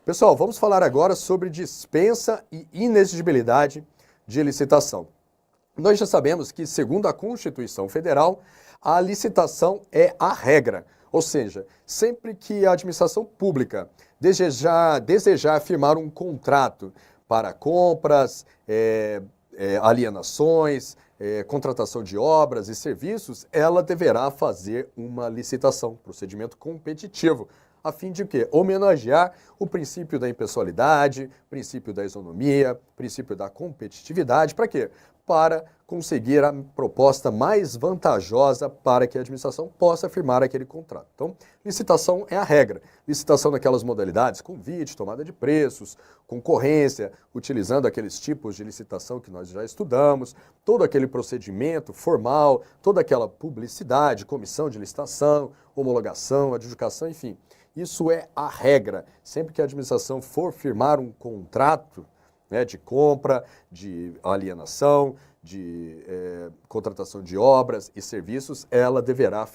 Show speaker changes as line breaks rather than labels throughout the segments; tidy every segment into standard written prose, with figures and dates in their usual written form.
Pessoal, vamos falar agora sobre dispensa e inexigibilidade de licitação. Nós já sabemos que, segundo a Constituição Federal, a licitação é a regra, ou seja, sempre que a administração pública desejar firmar um contrato para compras, alienações, contratação de obras e serviços, ela deverá fazer uma licitação, procedimento competitivo, a fim de quê? Homenagear o princípio da impessoalidade, princípio da isonomia, princípio da competitividade. Para quê? Para conseguir a proposta mais vantajosa para que a administração possa firmar aquele contrato. Então, licitação é a regra. Licitação naquelas modalidades, convite, tomada de preços, concorrência, utilizando aqueles tipos de licitação que nós já estudamos, todo aquele procedimento formal, toda aquela publicidade, comissão de licitação, homologação, adjudicação, enfim. Isso é a regra. Sempre que a administração for firmar um contrato, né, de compra, de alienação, de contratação de obras e serviços, ela deverá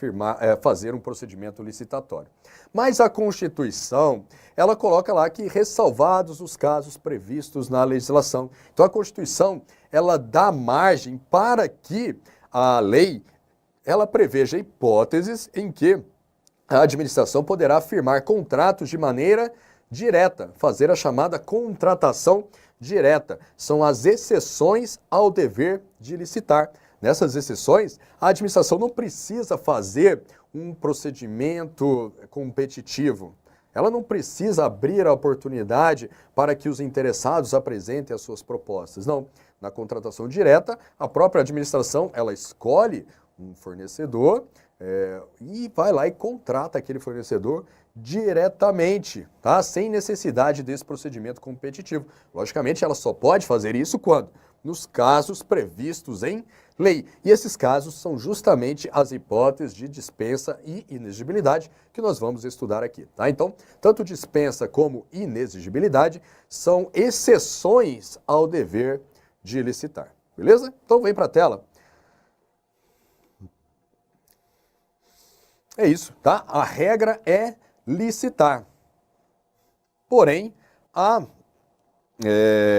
fazer um procedimento licitatório. Mas a Constituição, ela coloca lá que ressalvados os casos previstos na legislação. Então a Constituição, ela dá margem para que a lei, ela preveja hipóteses em que a administração poderá firmar contratos de maneira direta, fazer a chamada contratação direta. São as exceções ao dever de licitar. Nessas exceções, a administração não precisa fazer um procedimento competitivo. Ela não precisa abrir a oportunidade para que os interessados apresentem as suas propostas. Não. Na contratação direta, a própria administração, ela escolhe um fornecedor e vai lá e contrata aquele fornecedor diretamente, tá? Sem necessidade desse procedimento competitivo. Logicamente, ela só pode fazer isso quando? Nos casos previstos em lei. E esses casos são justamente as hipóteses de dispensa e inexigibilidade que nós vamos estudar aqui, tá? Então, tanto dispensa como inexigibilidade são exceções ao dever de licitar, beleza? Então, vem para a tela. É isso, tá? A regra é licitar. Porém, a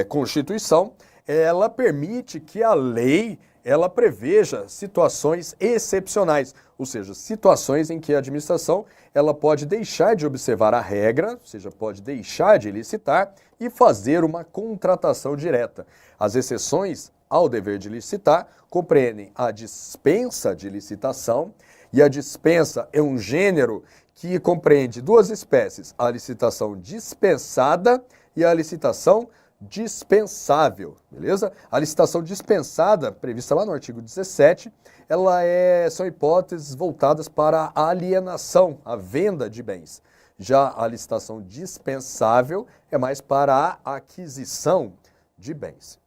Constituição, ela permite que a lei, ela preveja situações excepcionais, ou seja, situações em que a administração, ela pode deixar de observar a regra, ou seja, pode deixar de licitar e fazer uma contratação direta. As exceções ao dever de licitar compreendem a dispensa de licitação, e a dispensa é um gênero que compreende duas espécies, a licitação dispensada e a licitação dispensável, beleza? A licitação dispensada, prevista lá no artigo 17, são hipóteses voltadas para a alienação, a venda de bens. Já a licitação dispensável é mais para a aquisição de bens.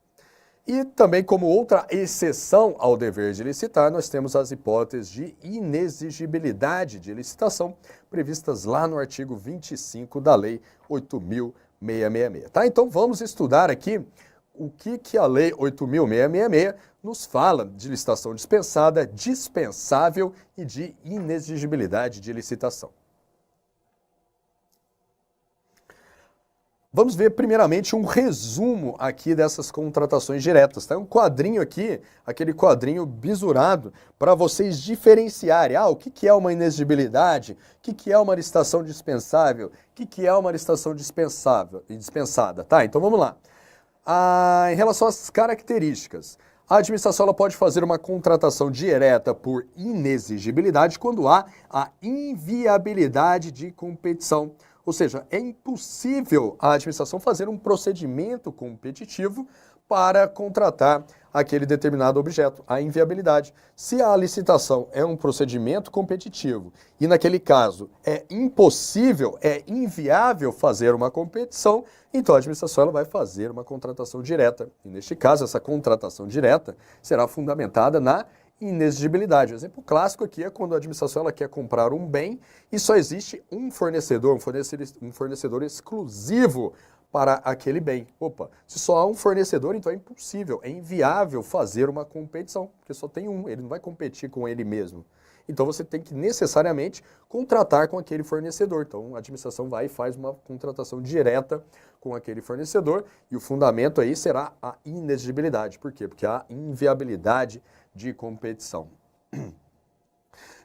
E também, como outra exceção ao dever de licitar, nós temos as hipóteses de inexigibilidade de licitação, previstas lá no artigo 25 da Lei 8.666. Tá? Então, vamos estudar aqui o que a Lei 8.666 nos fala de licitação dispensada, dispensável e de inexigibilidade de licitação. Vamos ver primeiramente um resumo aqui dessas contratações diretas, tá? Um quadrinho aqui, aquele quadrinho bisurado, para vocês diferenciarem, o que é uma inexigibilidade, o que é uma licitação dispensável, o que é uma licitação dispensada, tá? Então vamos lá. Em relação às características, a administração ela pode fazer uma contratação direta por inexigibilidade quando há a inviabilidade de competição. Ou seja, é impossível a administração fazer um procedimento competitivo para contratar aquele determinado objeto, a inviabilidade. Se a licitação é um procedimento competitivo e, naquele caso, é impossível, é inviável fazer uma competição, então a administração ela vai fazer uma contratação direta. E, neste caso, essa contratação direta será fundamentada na inexigibilidade. O exemplo clássico aqui é quando a administração ela quer comprar um bem e só existe um fornecedor exclusivo para aquele bem. Opa, se só há um fornecedor, então é impossível, é inviável fazer uma competição, porque só tem um, ele não vai competir com ele mesmo. Então você tem que necessariamente contratar com aquele fornecedor. Então a administração vai e faz uma contratação direta com aquele fornecedor e o fundamento aí será a inexigibilidade. Por quê? Porque há inviabilidade de competição.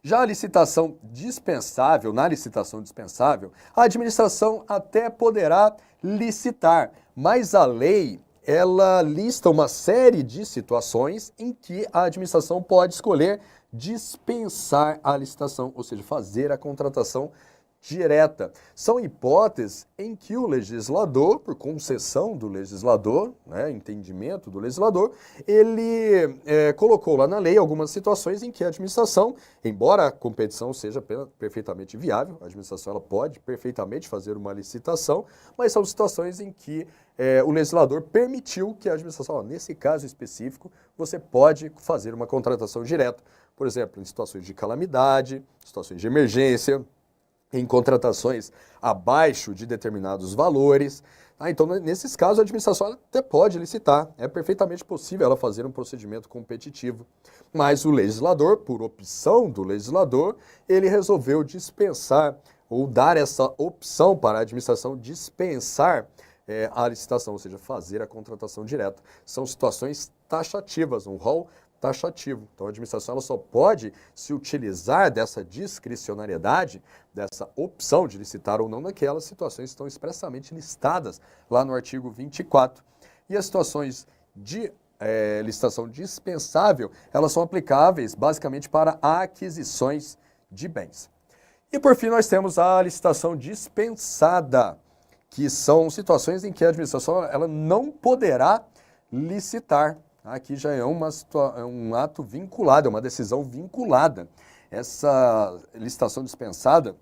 Já a licitação dispensável, na licitação dispensável, a administração até poderá licitar, mas a lei, ela lista uma série de situações em que a administração pode escolher dispensar a licitação, ou seja, fazer a contratação direta. São hipóteses em que o legislador, por concessão do legislador, né, entendimento do legislador, ele colocou lá na lei algumas situações em que a administração, embora a competição seja perfeitamente viável, a administração ela pode perfeitamente fazer uma licitação, mas são situações em que o legislador permitiu que a administração, nesse caso específico, você pode fazer uma contratação direta. Por exemplo, em situações de calamidade, situações de emergência, em contratações abaixo de determinados valores. Então, nesses casos, a administração até pode licitar. É perfeitamente possível ela fazer um procedimento competitivo. Mas o legislador, por opção do legislador, ele resolveu dispensar ou dar essa opção para a administração dispensar a licitação, ou seja, fazer a contratação direta. São situações taxativas, um rol taxativo. Então, a administração ela só pode se utilizar dessa discricionariedade, dessa opção de licitar ou não naquelas situações que estão expressamente listadas lá no artigo 24. E as situações de licitação dispensável, elas são aplicáveis basicamente para aquisições de bens. E por fim, nós temos a licitação dispensada, que são situações em que a administração ela não poderá licitar. Aqui já é um ato vinculado, é uma decisão vinculada. Essa licitação dispensada,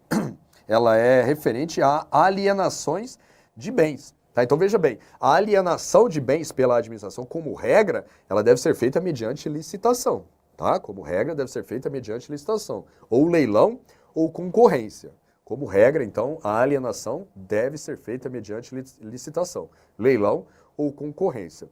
ela é referente a alienações de bens. Tá? Então veja bem, a alienação de bens pela administração, como regra, ela deve ser feita mediante licitação. Tá? Como regra, deve ser feita mediante licitação. Ou leilão ou concorrência. Como regra, então, a alienação deve ser feita mediante licitação. Leilão ou concorrência.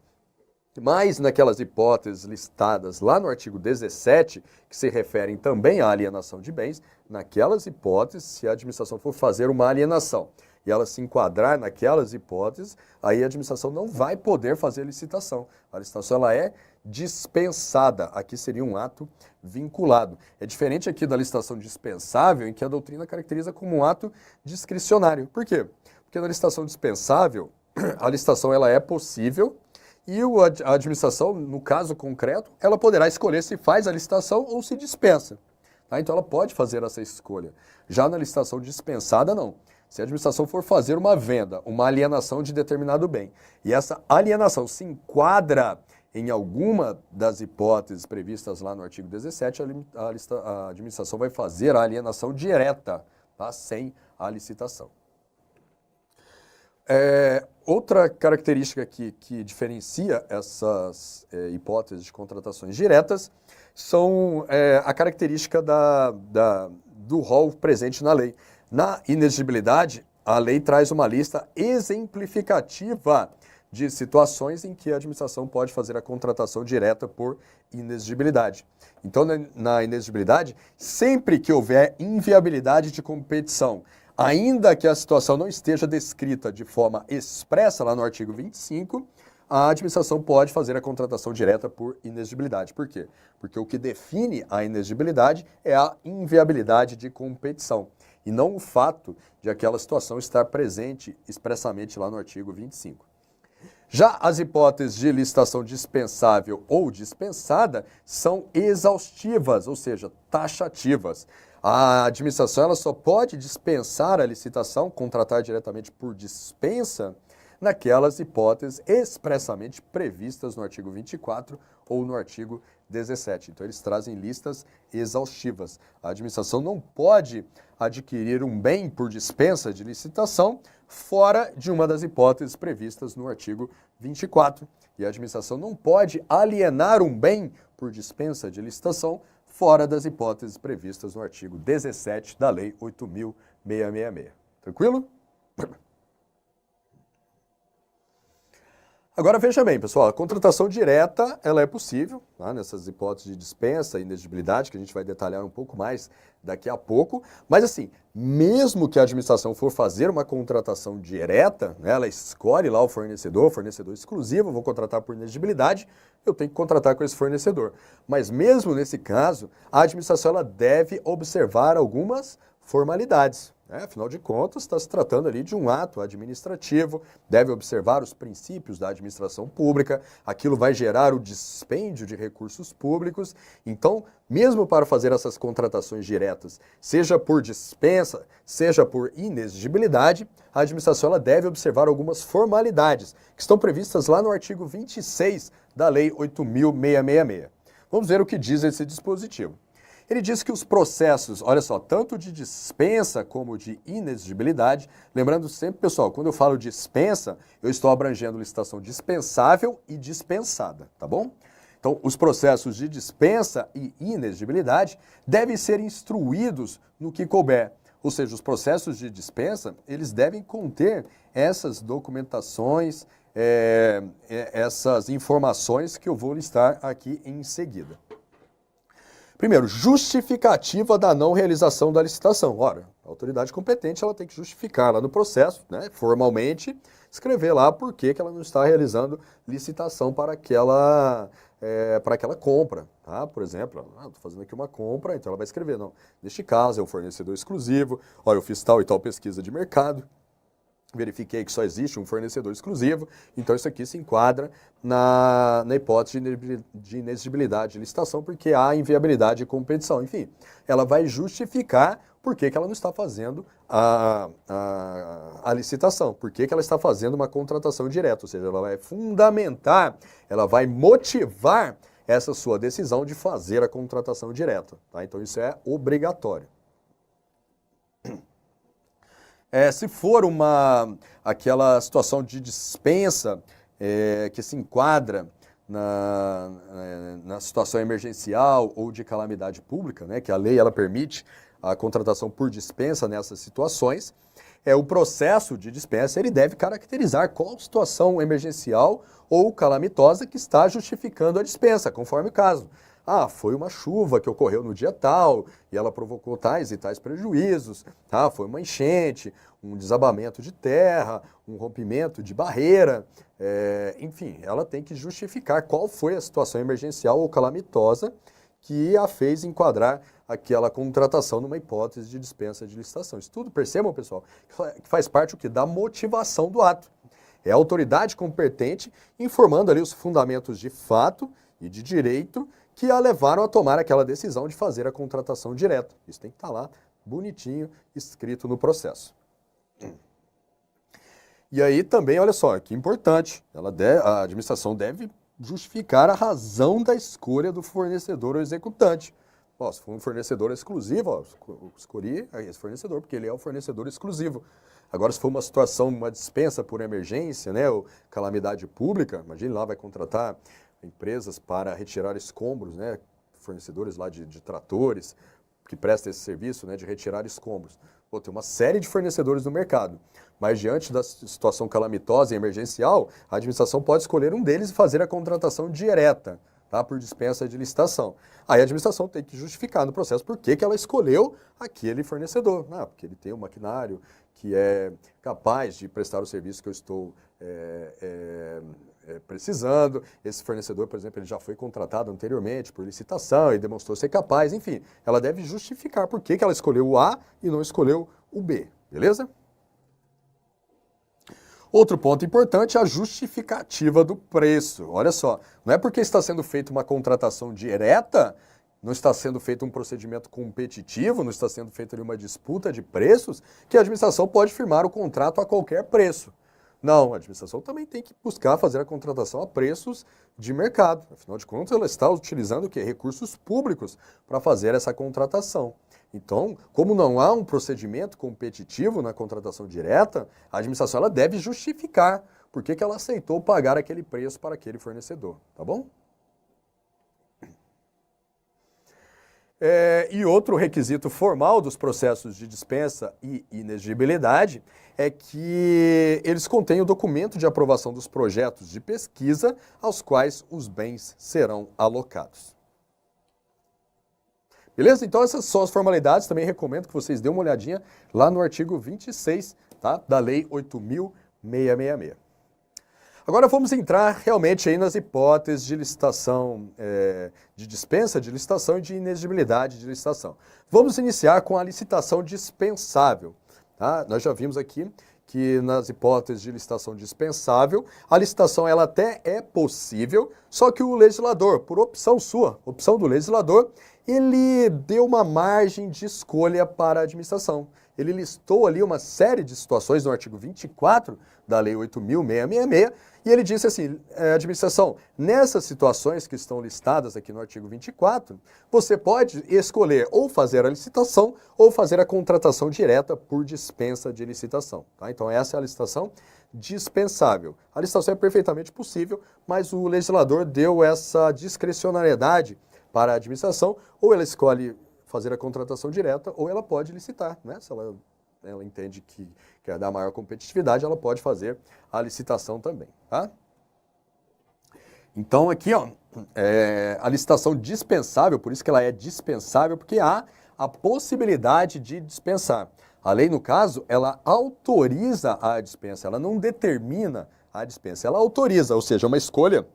Mas naquelas hipóteses listadas lá no artigo 17, que se referem também à alienação de bens, naquelas hipóteses, se a administração for fazer uma alienação e ela se enquadrar naquelas hipóteses, aí a administração não vai poder fazer licitação. A licitação ela é dispensada. Aqui seria um ato vinculado. É diferente aqui da licitação dispensável, em que a doutrina caracteriza como um ato discricionário. Por quê? Porque na licitação dispensável, a licitação ela é possível, e a administração, no caso concreto, ela poderá escolher se faz a licitação ou se dispensa. Tá? Então ela pode fazer essa escolha. Já na licitação dispensada, não. Se a administração for fazer uma venda, uma alienação de determinado bem, e essa alienação se enquadra em alguma das hipóteses previstas lá no artigo 17, a administração vai fazer a alienação direta, tá? Sem a licitação. Outra característica que diferencia essas hipóteses de contratações diretas são a característica do rol presente na lei. Na inexigibilidade, a lei traz uma lista exemplificativa de situações em que a administração pode fazer a contratação direta por inexigibilidade. Então, na inexigibilidade, sempre que houver inviabilidade de competição, ainda que a situação não esteja descrita de forma expressa lá no artigo 25, a administração pode fazer a contratação direta por inexigibilidade. Por quê? Porque o que define a inexigibilidade é a inviabilidade de competição, e não o fato de aquela situação estar presente expressamente lá no artigo 25. Já as hipóteses de licitação dispensável ou dispensada são exaustivas, ou seja, taxativas. A administração ela só pode dispensar a licitação, contratar diretamente por dispensa, naquelas hipóteses expressamente previstas no artigo 24 ou no artigo 17. Então, eles trazem listas exaustivas. A administração não pode adquirir um bem por dispensa de licitação fora de uma das hipóteses previstas no artigo 24. E a administração não pode alienar um bem por dispensa de licitação fora das hipóteses previstas no artigo 17 da Lei 8.666. Tranquilo? Agora veja bem, pessoal, a contratação direta, ela é possível, tá? Nessas hipóteses de dispensa e inexigibilidade, que a gente vai detalhar um pouco mais daqui a pouco, mas assim, mesmo que a administração for fazer uma contratação direta, né, ela escolhe lá o fornecedor exclusivo, eu vou contratar por inexigibilidade, eu tenho que contratar com esse fornecedor. Mas mesmo nesse caso, a administração ela deve observar algumas formalidades. Afinal de contas, está se tratando ali de um ato administrativo, deve observar os princípios da administração pública, aquilo vai gerar o dispêndio de recursos públicos. Então, mesmo para fazer essas contratações diretas, seja por dispensa, seja por inexigibilidade, a administração ela deve observar algumas formalidades que estão previstas lá no artigo 26 da Lei 8.666. Vamos ver o que diz esse dispositivo. Ele diz que os processos, olha só, tanto de dispensa como de inexigibilidade, lembrando sempre, pessoal, quando eu falo dispensa, eu estou abrangendo licitação dispensável e dispensada, tá bom? Então, os processos de dispensa e inexigibilidade devem ser instruídos no que couber. Ou seja, os processos de dispensa, eles devem conter essas documentações, essas informações que eu vou listar aqui em seguida. Primeiro, justificativa da não realização da licitação. Ora, a autoridade competente ela tem que justificar lá no processo, né, formalmente, escrever lá por que ela não está realizando licitação para aquela compra. Tá? Por exemplo, estou fazendo aqui uma compra, então ela vai escrever, não, neste caso é um fornecedor exclusivo, olha, eu fiz tal e tal pesquisa de mercado, verifiquei que só existe um fornecedor exclusivo, então isso aqui se enquadra na hipótese de inexigibilidade de licitação, porque há inviabilidade de competição. Enfim, ela vai justificar por que ela não está fazendo a licitação, por que ela está fazendo uma contratação direta, ou seja, ela vai fundamentar, ela vai motivar essa sua decisão de fazer a contratação direta. Tá? Então isso é obrigatório. Se for aquela situação de dispensa que se enquadra na situação emergencial ou de calamidade pública, né, que a lei ela permite a contratação por dispensa nessas situações, o processo de dispensa ele deve caracterizar qual situação emergencial ou calamitosa que está justificando a dispensa, conforme o caso. Foi uma chuva que ocorreu no dia tal e ela provocou tais e tais prejuízos. Foi uma enchente, um desabamento de terra, um rompimento de barreira. Enfim, ela tem que justificar qual foi a situação emergencial ou calamitosa que a fez enquadrar aquela contratação numa hipótese de dispensa de licitação. Isso tudo, percebam, pessoal, que faz parte da motivação do ato. É a autoridade competente informando ali os fundamentos de fato e de direito que a levaram a tomar aquela decisão de fazer a contratação direta. Isso tem que estar lá, bonitinho, escrito no processo. E aí também, olha só, que importante, a administração deve justificar a razão da escolha do fornecedor ou executante. Se for um fornecedor exclusivo, escolhi esse fornecedor porque ele é o fornecedor exclusivo. Agora, se for uma situação, uma dispensa por emergência, né, ou calamidade pública, imagine lá, vai contratar empresas para retirar escombros, né, fornecedores lá de tratores, que prestam esse serviço, né, de retirar escombros. Tem uma série de fornecedores no mercado, mas diante da situação calamitosa e emergencial, a administração pode escolher um deles e fazer a contratação direta, tá, por dispensa de licitação. Aí a administração tem que justificar no processo por que ela escolheu aquele fornecedor. Porque ele tem um maquinário que é capaz de prestar o serviço que eu estou precisando. Esse fornecedor, por exemplo, ele já foi contratado anteriormente por licitação e demonstrou ser capaz. Enfim, ela deve justificar por que ela escolheu o A e não escolheu o B, beleza? Outro ponto importante é a justificativa do preço. Olha só, não é porque está sendo feita uma contratação direta, não está sendo feito um procedimento competitivo, não está sendo feita ali uma disputa de preços, que a administração pode firmar o contrato a qualquer preço. Não, a administração também tem que buscar fazer a contratação a preços de mercado. Afinal de contas, ela está utilizando o quê? Recursos públicos para fazer essa contratação. Então, como não há um procedimento competitivo na contratação direta, a administração ela deve justificar por que ela aceitou pagar aquele preço para aquele fornecedor, tá bom? E outro requisito formal dos processos de dispensa e inexigibilidade é que eles contêm o documento de aprovação dos projetos de pesquisa aos quais os bens serão alocados. Beleza? Então essas são as formalidades, também recomendo que vocês dêem uma olhadinha lá no artigo 26, tá? Da Lei 8.666. Agora vamos entrar realmente aí nas hipóteses de licitação, de dispensa de licitação e de inexigibilidade de licitação. Vamos iniciar com a licitação dispensável. Tá? Nós já vimos aqui que nas hipóteses de licitação dispensável, a licitação ela até é possível, só que o legislador, por opção sua, opção do legislador, ele deu uma margem de escolha para a administração. Ele listou ali uma série de situações no artigo 24 da Lei 8.666, e ele disse assim, administração, nessas situações que estão listadas aqui no artigo 24, você pode escolher ou fazer a licitação ou fazer a contratação direta por dispensa de licitação. Tá? Então essa é a licitação dispensável. A licitação é perfeitamente possível, mas o legislador deu essa discricionariedade para a administração, ou ela escolhe fazer a contratação direta, ou ela pode licitar, né? Se ela entende que quer dar maior competitividade, ela pode fazer a licitação também, tá? Então aqui, ó, a licitação dispensável, por isso que ela é dispensável, porque há a possibilidade de dispensar. A lei, no caso, ela autoriza a dispensa, ela não determina a dispensa, ela autoriza, ou seja, uma escolha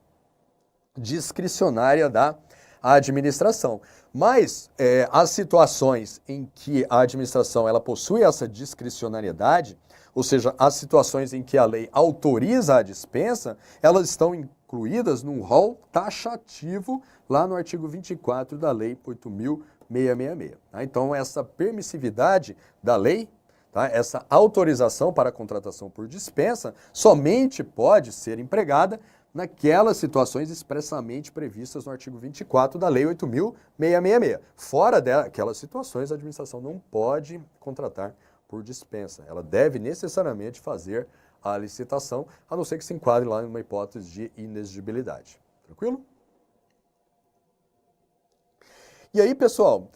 discricionária da administração. Mas as situações em que a administração ela possui essa discricionariedade, ou seja, as situações em que a lei autoriza a dispensa, elas estão incluídas num rol taxativo lá no artigo 24 da Lei 8.666. Tá? Então, essa permissividade da lei, tá? Essa autorização para a contratação por dispensa, somente pode ser empregada naquelas situações expressamente previstas no artigo 24 da Lei 8.666. Fora daquelas situações, a administração não pode contratar por dispensa. Ela deve necessariamente fazer a licitação, a não ser que se enquadre lá em uma hipótese de inexigibilidade. Tranquilo? E aí, pessoal,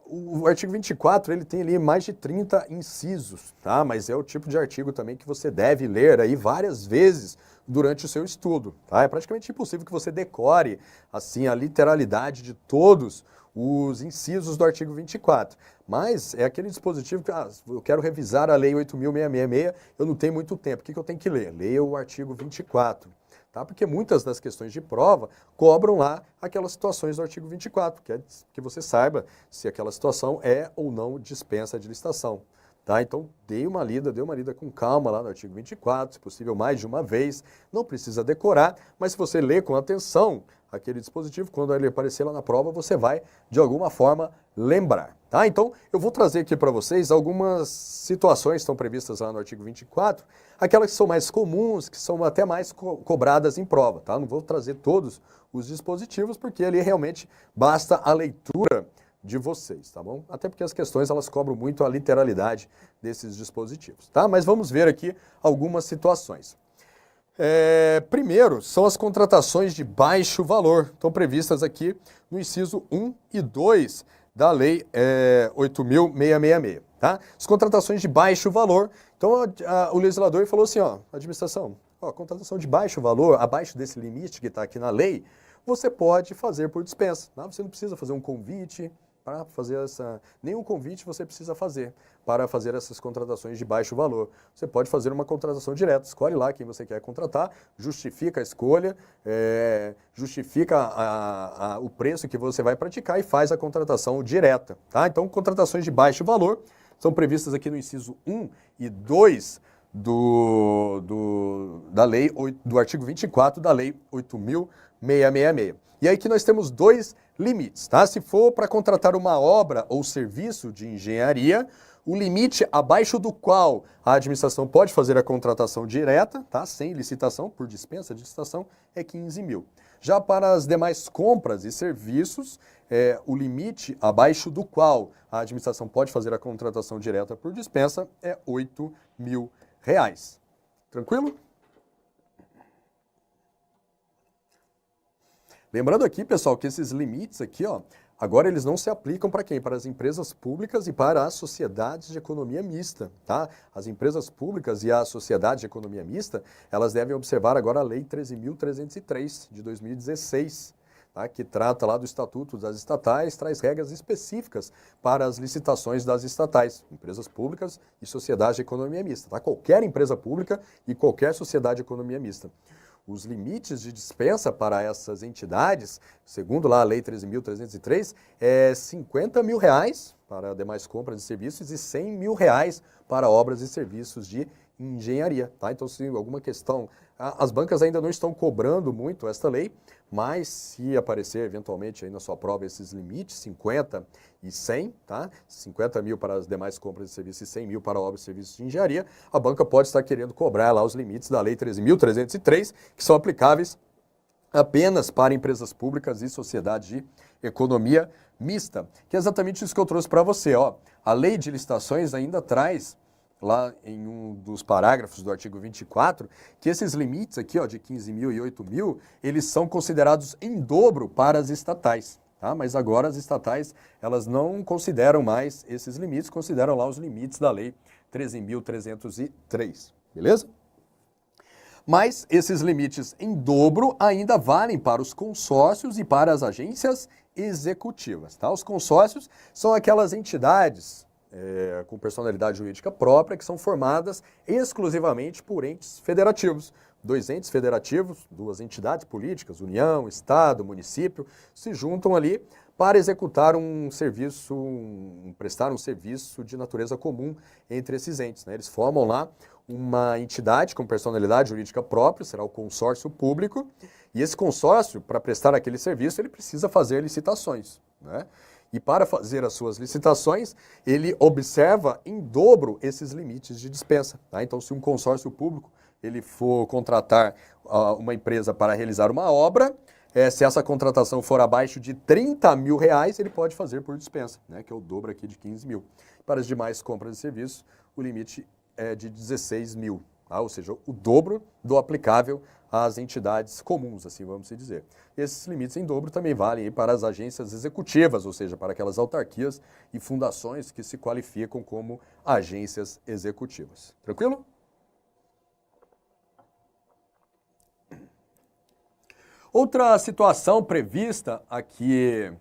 o artigo 24, ele tem ali mais de 30 incisos, tá? Mas é o tipo de artigo também que você deve ler aí várias vezes durante o seu estudo, tá? É praticamente impossível que você decore, assim, a literalidade de todos os incisos do artigo 24. Mas é aquele dispositivo que, eu quero revisar a Lei 8.666, eu não tenho muito tempo, o que eu tenho que ler? Leia o artigo 24. Tá? Porque muitas das questões de prova cobram lá aquelas situações do artigo 24, que é que você saiba se aquela situação é ou não dispensa de licitação. Tá? Então, dê uma lida com calma lá no artigo 24, se possível mais de uma vez, não precisa decorar, mas se você ler com atenção aquele dispositivo, quando ele aparecer lá na prova, você vai, de alguma forma, lembrar. Tá? Então, eu vou trazer aqui para vocês algumas situações que estão previstas lá no artigo 24, aquelas que são mais comuns, que são até mais cobradas em prova. Tá? Não vou trazer todos os dispositivos, porque ali realmente basta a leitura de vocês, tá bom? Até porque as questões, elas cobram muito a literalidade desses dispositivos, tá? Mas vamos ver aqui algumas situações. Primeiro, são as contratações de baixo valor, estão previstas aqui no inciso 1 e 2 da Lei 8.666, tá? As contratações de baixo valor, então o legislador falou assim, ó, administração, ó, contratação de baixo valor, abaixo desse limite que está aqui na lei, você pode fazer por dispensa, tá? Você não precisa fazer um convite para fazer nenhum convite você precisa fazer para fazer essas contratações de baixo valor. Você pode fazer uma contratação direta, escolhe lá quem você quer contratar, justifica a escolha, justifica o preço que você vai praticar e faz a contratação direta. Tá? Então, contratações de baixo valor são previstas aqui no inciso 1 e 2 do artigo 24 da Lei 8.666. E aí que nós temos dois limites, tá? Se for para contratar uma obra ou serviço de engenharia, o limite abaixo do qual a administração pode fazer a contratação direta, tá? Sem licitação, por dispensa de licitação, é 15 mil. Já para as demais compras e serviços, o limite abaixo do qual a administração pode fazer a contratação direta por dispensa é 8 mil reais. Tranquilo? Lembrando aqui, pessoal, que esses limites aqui, ó, agora eles não se aplicam para quem? Para as empresas públicas e para as sociedades de economia mista, tá? As empresas públicas e a sociedade de economia mista, elas devem observar agora a Lei 13.303 de 2016, tá? Que trata lá do Estatuto das Estatais, traz regras específicas para as licitações das estatais, empresas públicas e sociedade de economia mista, tá? Qualquer empresa pública e qualquer sociedade de economia mista. Os limites de dispensa para essas entidades, segundo lá a Lei 13.303, é R$50 mil para demais compras de serviços e R$100 mil para obras e serviços de engenharia, tá? Então, se alguma questão, as bancas ainda não estão cobrando muito esta lei, mas se aparecer eventualmente aí na sua prova esses limites, 50 e 100, tá? 50 mil para as demais compras de serviços e 100 mil para obras e serviços de engenharia, a banca pode estar querendo cobrar lá os limites da Lei 13.303, que são aplicáveis apenas para empresas públicas e sociedade de economia mista, que é exatamente isso que eu trouxe para você, ó. A lei de licitações ainda traz lá em um dos parágrafos do artigo 24, que esses limites aqui, ó, de 15 mil e 8 mil, eles são considerados em dobro para as estatais, tá? Mas agora as estatais, elas não consideram mais esses limites, consideram lá os limites da Lei 13.303, beleza? Mas esses limites em dobro ainda valem para os consórcios e para as agências executivas, tá? Os consórcios são aquelas entidades com personalidade jurídica própria, que são formadas exclusivamente por entes federativos. Dois entes federativos, duas entidades políticas, União, Estado, município, se juntam ali para executar um serviço, prestar um serviço de natureza comum entre esses entes, né? Eles formam lá uma entidade com personalidade jurídica própria, será o consórcio público, e esse consórcio, para prestar aquele serviço, ele precisa fazer licitações, né? E para fazer as suas licitações, ele observa em dobro esses limites de dispensa, tá? Então, se um consórcio público ele for contratar uma empresa para realizar uma obra, se essa contratação for abaixo de R$30 mil, ele pode fazer por dispensa, né? Que é o dobro aqui de 15 mil. Para as demais compras de serviços, o limite é de 16 mil, tá? Ou seja, o dobro do aplicável às entidades comuns, assim vamos dizer. Esses limites em dobro também valem para as agências executivas, ou seja, para aquelas autarquias e fundações que se qualificam como agências executivas. Tranquilo? Outra situação prevista aqui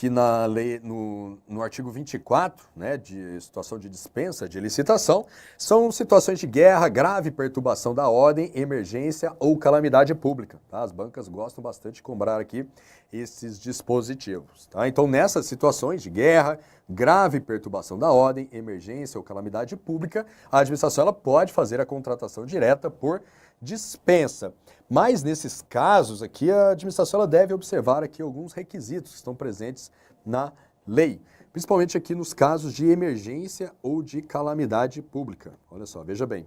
na lei, no artigo 24, né, de situação de dispensa de licitação, são situações de guerra, grave perturbação da ordem, emergência ou calamidade pública, tá? As bancas gostam bastante de cobrar aqui esses dispositivos, tá? Então, nessas situações de guerra, grave perturbação da ordem, emergência ou calamidade pública, a administração ela pode fazer a contratação direta por dispensa. Mas nesses casos aqui, a administração ela deve observar aqui alguns requisitos que estão presentes na lei, principalmente aqui nos casos de emergência ou de calamidade pública. Olha só, veja bem,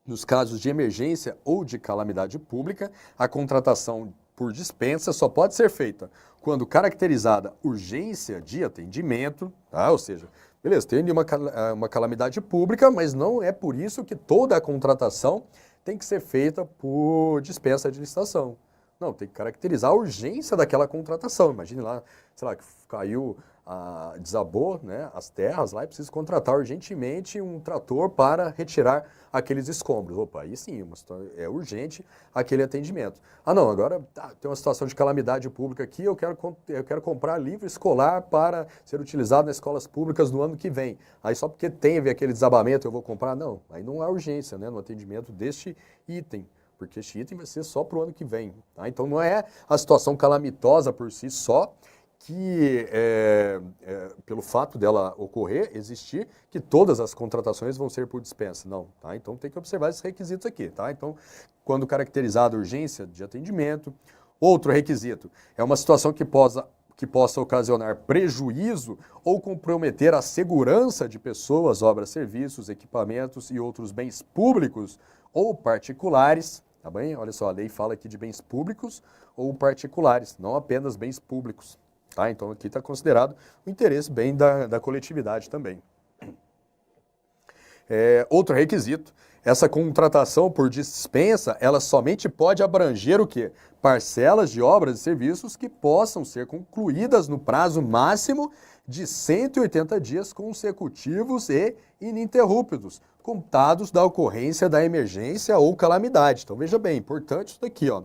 nos casos de emergência ou de calamidade pública, a contratação por dispensa só pode ser feita quando caracterizada urgência de atendimento, tá? Ou seja, beleza, tem uma calamidade pública, mas não é por isso que toda a contratação tem que ser feita por dispensa de licitação. Não, tem que caracterizar a urgência daquela contratação. Imagine lá, sei lá, que caiu, desabou, né, as terras lá e precisa contratar urgentemente um trator para retirar aqueles escombros. Opa, aí sim, é urgente aquele atendimento. Ah não, agora tem uma situação de calamidade pública aqui, eu quero comprar livro escolar para ser utilizado nas escolas públicas no ano que vem. Aí só porque teve aquele desabamento eu vou comprar? Não, aí não há urgência, né, no atendimento deste item, porque este item vai ser só para o ano que vem. Tá? Então não é a situação calamitosa por si só, que pelo fato dela ocorrer, existir, que todas as contratações vão ser por dispensa. Não, tá? Então tem que observar esses requisitos aqui, tá? Então, quando caracterizada a urgência de atendimento, outro requisito é uma situação que possa ocasionar prejuízo ou comprometer a segurança de pessoas, obras, serviços, equipamentos e outros bens públicos ou particulares, tá bem? Olha só, a lei fala aqui de bens públicos ou particulares, não apenas bens públicos. Tá? Então aqui está considerado o interesse bem da coletividade também. Outro requisito, essa contratação por dispensa, ela somente pode abranger o quê? Parcelas de obras e serviços que possam ser concluídas no prazo máximo de 180 dias consecutivos e ininterruptos, contados da ocorrência da emergência ou calamidade. Então veja bem, importante isso daqui, ó.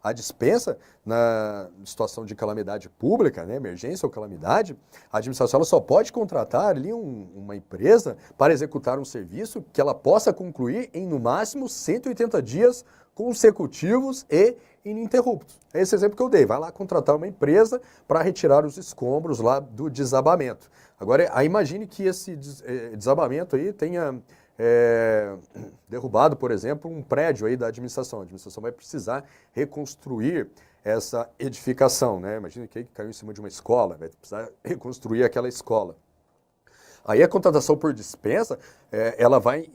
A dispensa, na situação de calamidade pública, né, emergência ou calamidade, a administração ela só pode contratar ali uma empresa para executar um serviço que ela possa concluir em, no máximo, 180 dias consecutivos e ininterruptos. É esse exemplo que eu dei. Vai lá contratar uma empresa para retirar os escombros lá do desabamento. Agora, imagine que esse desabamento aí tenha derrubado, por exemplo, um prédio aí da administração. A administração vai precisar reconstruir essa edificação, né? Imagina que caiu em cima de uma escola, vai precisar reconstruir aquela escola. Aí a contratação por dispensa, ela vai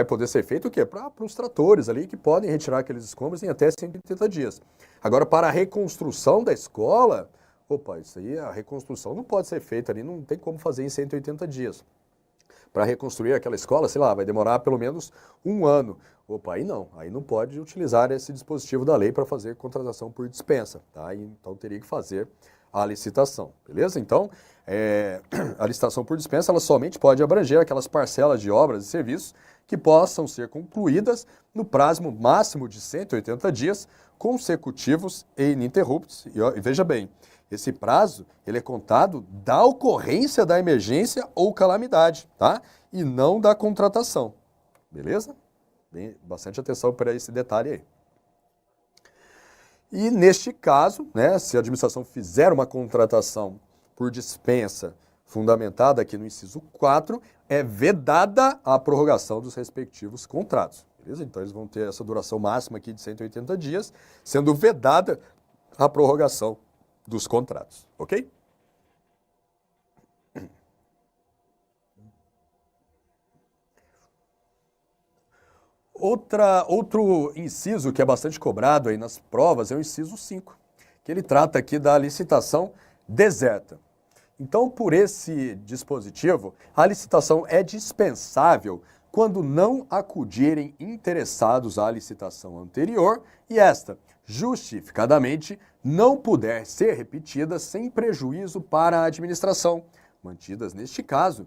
poder ser feita o quê? Para os tratores ali que podem retirar aqueles escombros em até 180 dias. Agora, para a reconstrução da escola, isso aí, a reconstrução não pode ser feita ali, não tem como fazer em 180 dias. Para reconstruir aquela escola, sei lá, vai demorar pelo menos um ano. Aí não pode utilizar esse dispositivo da lei para fazer contratação por dispensa, tá? Então teria que fazer a licitação, beleza? Então, a licitação por dispensa, ela somente pode abranger aquelas parcelas de obras e serviços que possam ser concluídas no prazo máximo de 180 dias consecutivos e ininterruptos. E veja bem, esse prazo, ele é contado da ocorrência da emergência ou calamidade, tá? E não da contratação, beleza? Bastante atenção para esse detalhe aí. E neste caso, né, se a administração fizer uma contratação por dispensa fundamentada aqui no inciso 4, é vedada a prorrogação dos respectivos contratos, beleza? Então eles vão ter essa duração máxima aqui de 180 dias, sendo vedada a prorrogação dos contratos, ok? Outro inciso que é bastante cobrado aí nas provas é o inciso 5, que ele trata aqui da licitação deserta. Então, por esse dispositivo, a licitação é dispensável quando não acudirem interessados à licitação anterior e esta, justificadamente, não puder ser repetida sem prejuízo para a administração, mantidas, neste caso,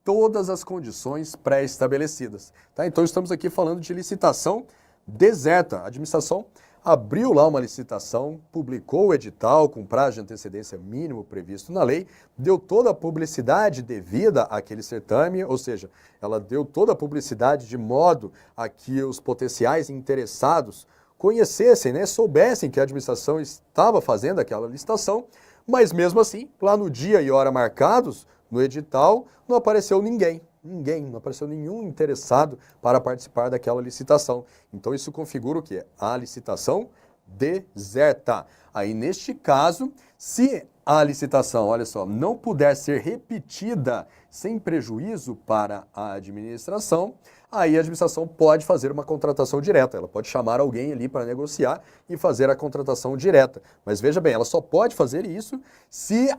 todas as condições pré-estabelecidas. Tá? Então, estamos aqui falando de licitação deserta. A administração abriu lá uma licitação, publicou o edital com prazo de antecedência mínimo previsto na lei, deu toda a publicidade devida àquele certame, ou seja, ela deu toda a publicidade de modo a que os potenciais interessados conhecessem, né, soubessem que a administração estava fazendo aquela licitação, mas mesmo assim, lá no dia e hora marcados, no edital, não apareceu ninguém, não apareceu nenhum interessado para participar daquela licitação. Então isso configura o quê? A licitação deserta. Aí neste caso, se a licitação, olha só, não puder ser repetida sem prejuízo para a administração, aí a administração pode fazer uma contratação direta. Ela pode chamar alguém ali para negociar e fazer a contratação direta. Mas veja bem, ela só pode fazer isso se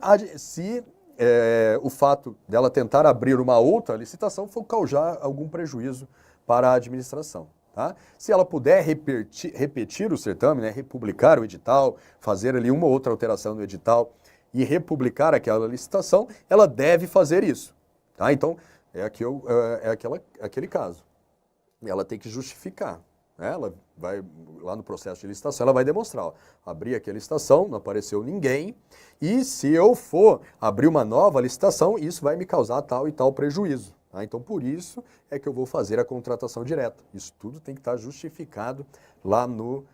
o fato dela tentar abrir uma outra licitação for causar algum prejuízo para a administração. Tá? Se ela puder repetir o certame, né, republicar o edital, fazer ali uma ou outra alteração no edital e republicar aquela licitação, ela deve fazer isso. Tá? Então, aquele caso. Ela tem que justificar. Ela vai lá no processo de licitação, ela vai demonstrar, ó, abri aquela licitação, não apareceu ninguém, e se eu for abrir uma nova licitação, isso vai me causar tal e tal prejuízo. Tá? Então, por isso é que eu vou fazer a contratação direta. Isso tudo tem que estar justificado lá no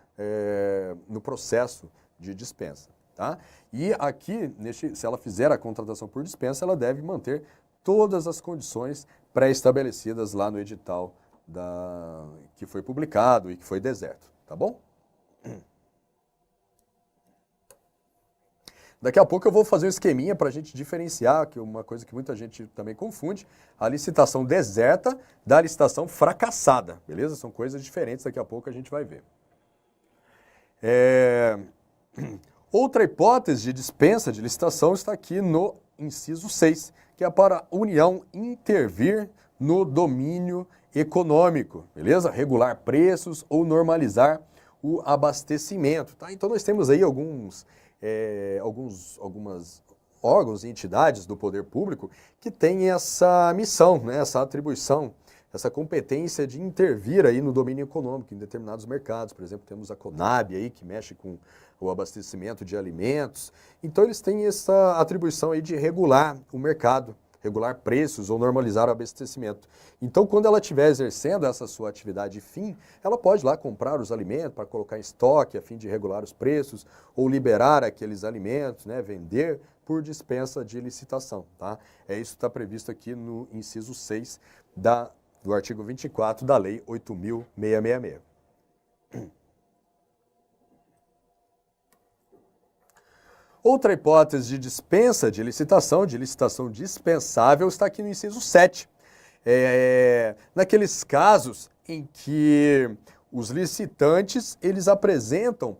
processo de dispensa. Tá? E aqui, se ela fizer a contratação por dispensa, ela deve manter todas as condições pré-estabelecidas lá no edital que foi publicado e que foi deserto, tá bom? Daqui a pouco eu vou fazer um esqueminha para a gente diferenciar, que é uma coisa que muita gente também confunde, a licitação deserta da licitação fracassada, beleza? São coisas diferentes, daqui a pouco a gente vai ver. Outra hipótese de dispensa de licitação está aqui no inciso 6, que é para a União intervir no domínio econômico, beleza? Regular preços ou normalizar o abastecimento, tá? Então nós temos aí alguns órgãos e entidades do poder público que têm essa missão, né, essa atribuição, essa competência de intervir aí no domínio econômico em determinados mercados. Por exemplo, temos a Conab aí que mexe com o abastecimento de alimentos. Então eles têm essa atribuição aí de regular o mercado, regular preços ou normalizar o abastecimento. Então, quando ela estiver exercendo essa sua atividade fim, ela pode ir lá comprar os alimentos para colocar em estoque a fim de regular os preços ou liberar aqueles alimentos, né, vender por dispensa de licitação, tá? Isso que está previsto aqui no inciso 6 do artigo 24 da Lei 8.666. Outra hipótese de dispensa de licitação dispensável, está aqui no inciso 7. Naqueles casos em que os licitantes, eles apresentam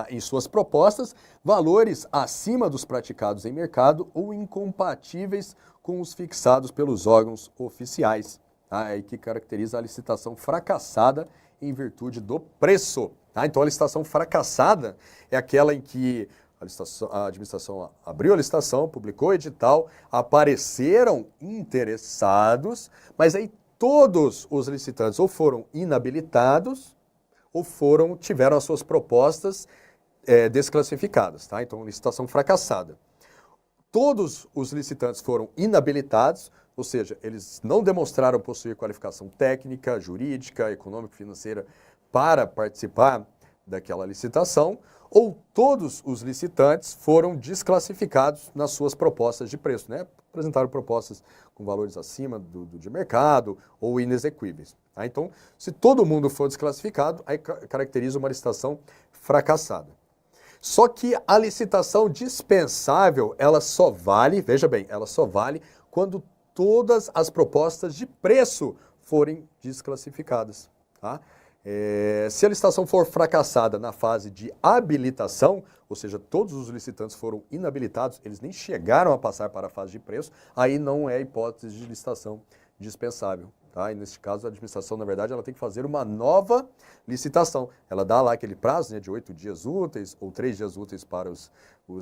em suas propostas, valores acima dos praticados em mercado ou incompatíveis com os fixados pelos órgãos oficiais, tá? Que caracteriza a licitação fracassada em virtude do preço, tá? Então a licitação fracassada é aquela em que a administração abriu a licitação, publicou o edital, apareceram interessados, mas aí todos os licitantes ou foram inabilitados ou tiveram as suas propostas desclassificadas, tá? Então, licitação fracassada. Todos os licitantes foram inabilitados, ou seja, eles não demonstraram possuir qualificação técnica, jurídica, econômico-financeira para participar daquela licitação, ou todos os licitantes foram desclassificados nas suas propostas de preço, né? Apresentaram propostas com valores acima do de mercado ou inexequíveis, tá? Então, se todo mundo for desclassificado, aí caracteriza uma licitação fracassada. Só que a licitação dispensável, ela só vale, veja bem, ela só vale quando todas as propostas de preço forem desclassificadas, tá? Se a licitação for fracassada na fase de habilitação, ou seja, todos os licitantes foram inabilitados, eles nem chegaram a passar para a fase de preço, aí não é hipótese de licitação dispensável, tá? E nesse caso a administração, na verdade, ela tem que fazer uma nova licitação. Ela dá lá aquele prazo, né, de 8 dias úteis ou 3 dias úteis para os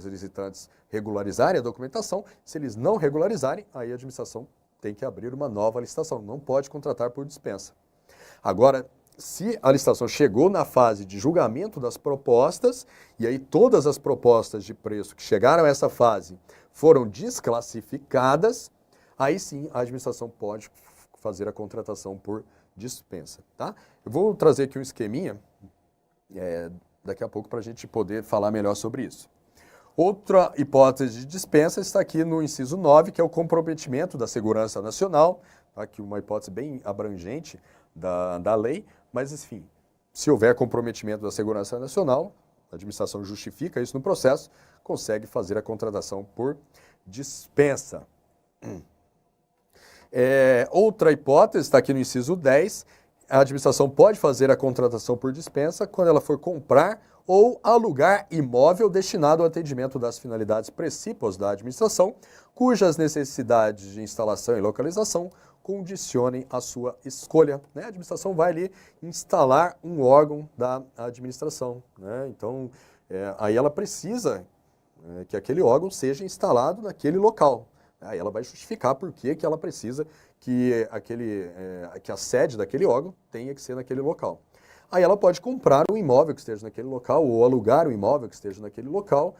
licitantes regularizarem a documentação. Se eles não regularizarem, aí a administração tem que abrir uma nova licitação, não pode contratar por dispensa. Agora, se a licitação chegou na fase de julgamento das propostas, e aí todas as propostas de preço que chegaram a essa fase foram desclassificadas, aí sim a administração pode fazer a contratação por dispensa, tá? Eu vou trazer aqui um esqueminha daqui a pouco para a gente poder falar melhor sobre isso. Outra hipótese de dispensa está aqui no inciso 9, que é o comprometimento da segurança nacional, tá? Aqui uma hipótese bem abrangente da lei, mas, enfim, se houver comprometimento da segurança nacional, a administração justifica isso no processo, consegue fazer a contratação por dispensa. Outra hipótese está aqui no inciso 10, a administração pode fazer a contratação por dispensa quando ela for comprar ou alugar imóvel destinado ao atendimento das finalidades precípuas da administração, cujas necessidades de instalação e localização condicionem a sua escolha, né? A administração vai ali instalar um órgão da administração, né? Então, aí ela precisa que aquele órgão seja instalado naquele local. Aí ela vai justificar por que ela precisa que a sede daquele órgão tenha que ser naquele local. Aí ela pode comprar um imóvel que esteja naquele local ou alugar um imóvel que esteja naquele local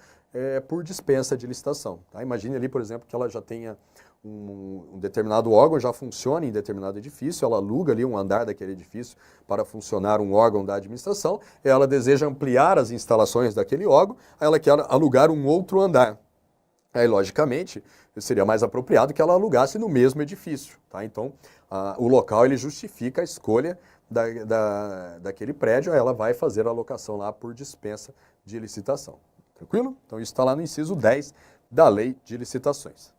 por dispensa de licitação, tá? Imagine ali, por exemplo, que ela já tenha um determinado órgão, já funciona em determinado edifício, ela aluga ali um andar daquele edifício para funcionar um órgão da administração, ela deseja ampliar as instalações daquele órgão, aí ela quer alugar um outro andar. Aí, logicamente, seria mais apropriado que ela alugasse no mesmo edifício, tá? Então, o local ele justifica a escolha daquele prédio, aí ela vai fazer a alocação lá por dispensa de licitação. Tranquilo? Então, isso está lá no inciso 10 da Lei de Licitações.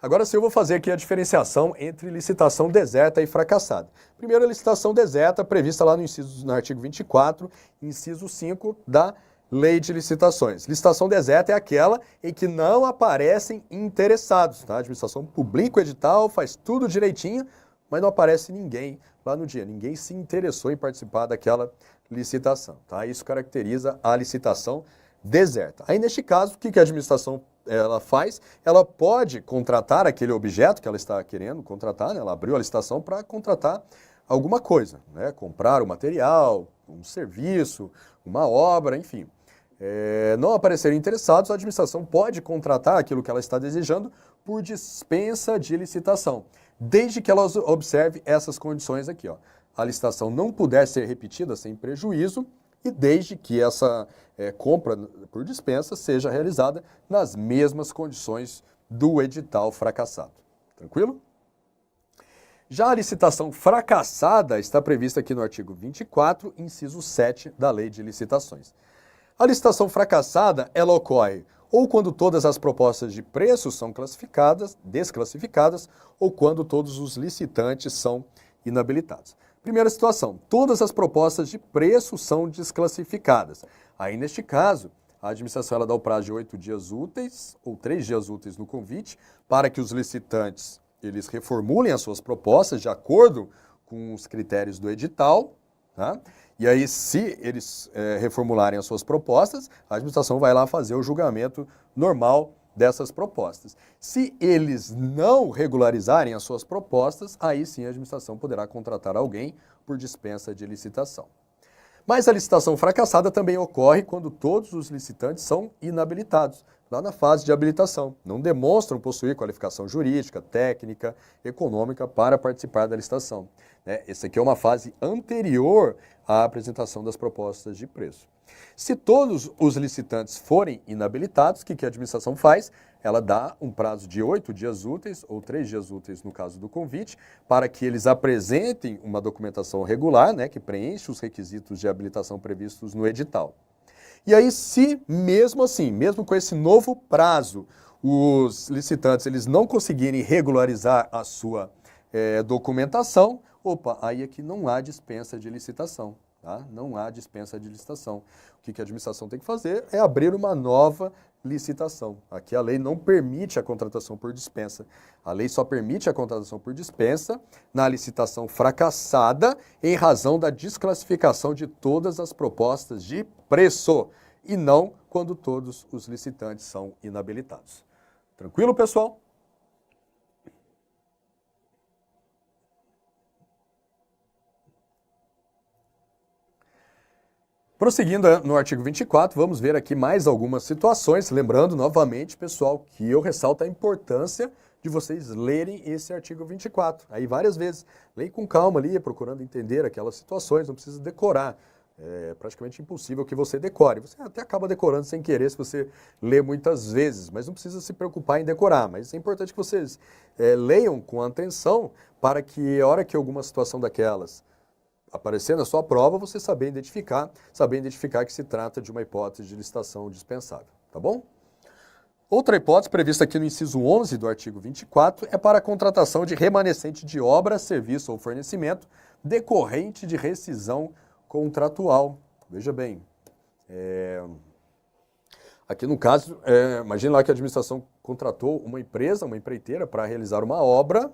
Agora sim eu vou fazer aqui a diferenciação entre licitação deserta e fracassada. Primeiro, a licitação deserta, prevista lá no artigo 24, inciso 5 da Lei de licitações. Licitação deserta é aquela em que não aparecem interessados. Tá? A administração publica o edital, faz tudo direitinho, mas não aparece ninguém lá no dia. Ninguém se interessou em participar daquela licitação. Tá? Isso caracteriza a licitação deserta. Aí, neste caso, o que a administração ela faz? Ela pode contratar aquele objeto que ela está querendo contratar, né? Ela abriu a licitação para contratar alguma coisa, né? Comprar o material, um serviço, uma obra, enfim. Não aparecerem interessados, a administração pode contratar aquilo que ela está desejando por dispensa de licitação, desde que ela observe essas condições aqui, ó. A licitação não puder ser repetida sem prejuízo e desde que essa compra por dispensa seja realizada nas mesmas condições do edital fracassado. Tranquilo? Já a licitação fracassada está prevista aqui no artigo 24, inciso 7 da Lei de Licitações. A licitação fracassada, ela ocorre ou quando todas as propostas de preço são desclassificadas, ou quando todos os licitantes são inabilitados. Primeira situação, todas as propostas de preço são desclassificadas. Aí, neste caso, a administração ela dá o prazo de 8 dias úteis, ou 3 dias úteis no convite, para que os licitantes eles reformulem as suas propostas de acordo com os critérios do edital, tá? E aí, se eles reformularem as suas propostas, a administração vai lá fazer o julgamento normal dessas propostas. Se eles não regularizarem as suas propostas, aí sim a administração poderá contratar alguém por dispensa de licitação. Mas a licitação fracassada também ocorre quando todos os licitantes são inabilitados, lá na fase de habilitação. Não demonstram possuir qualificação jurídica, técnica, econômica para participar da licitação. Essa aqui é uma fase anterior à apresentação das propostas de preço. Se todos os licitantes forem inabilitados, o que a administração faz? Ela dá um prazo de 8 dias úteis, ou 3 dias úteis no caso do convite, para que eles apresentem uma documentação regular, que preenche os requisitos de habilitação previstos no edital. E aí, se mesmo assim, mesmo com esse novo prazo, os licitantes eles não conseguirem regularizar a sua documentação, aí é que não há dispensa de licitação. Tá? Não há dispensa de licitação. O que a administração tem que fazer é abrir uma nova licitação. Aqui a lei não permite a contratação por dispensa. A lei só permite a contratação por dispensa na licitação fracassada em razão da desclassificação de todas as propostas de preço e não quando todos os licitantes são inabilitados. Tranquilo, pessoal? Prosseguindo no artigo 24, vamos ver aqui mais algumas situações. Lembrando novamente, pessoal, que eu ressalto a importância de vocês lerem esse artigo 24. Aí várias vezes, leia com calma ali, procurando entender aquelas situações, não precisa decorar. É praticamente impossível que você decore. Você até acaba decorando sem querer se você lê muitas vezes, mas não precisa se preocupar em decorar. Mas é importante que vocês leiam com atenção para que a hora que alguma situação daquelas aparecer na sua prova, você saber identificar que se trata de uma hipótese de licitação dispensável, tá bom? Outra hipótese prevista aqui no inciso 11 do artigo 24 é para a contratação de remanescente de obra, serviço ou fornecimento decorrente de rescisão contratual. Veja bem, aqui no caso, imagine lá que a administração contratou uma empreiteira para realizar uma obra.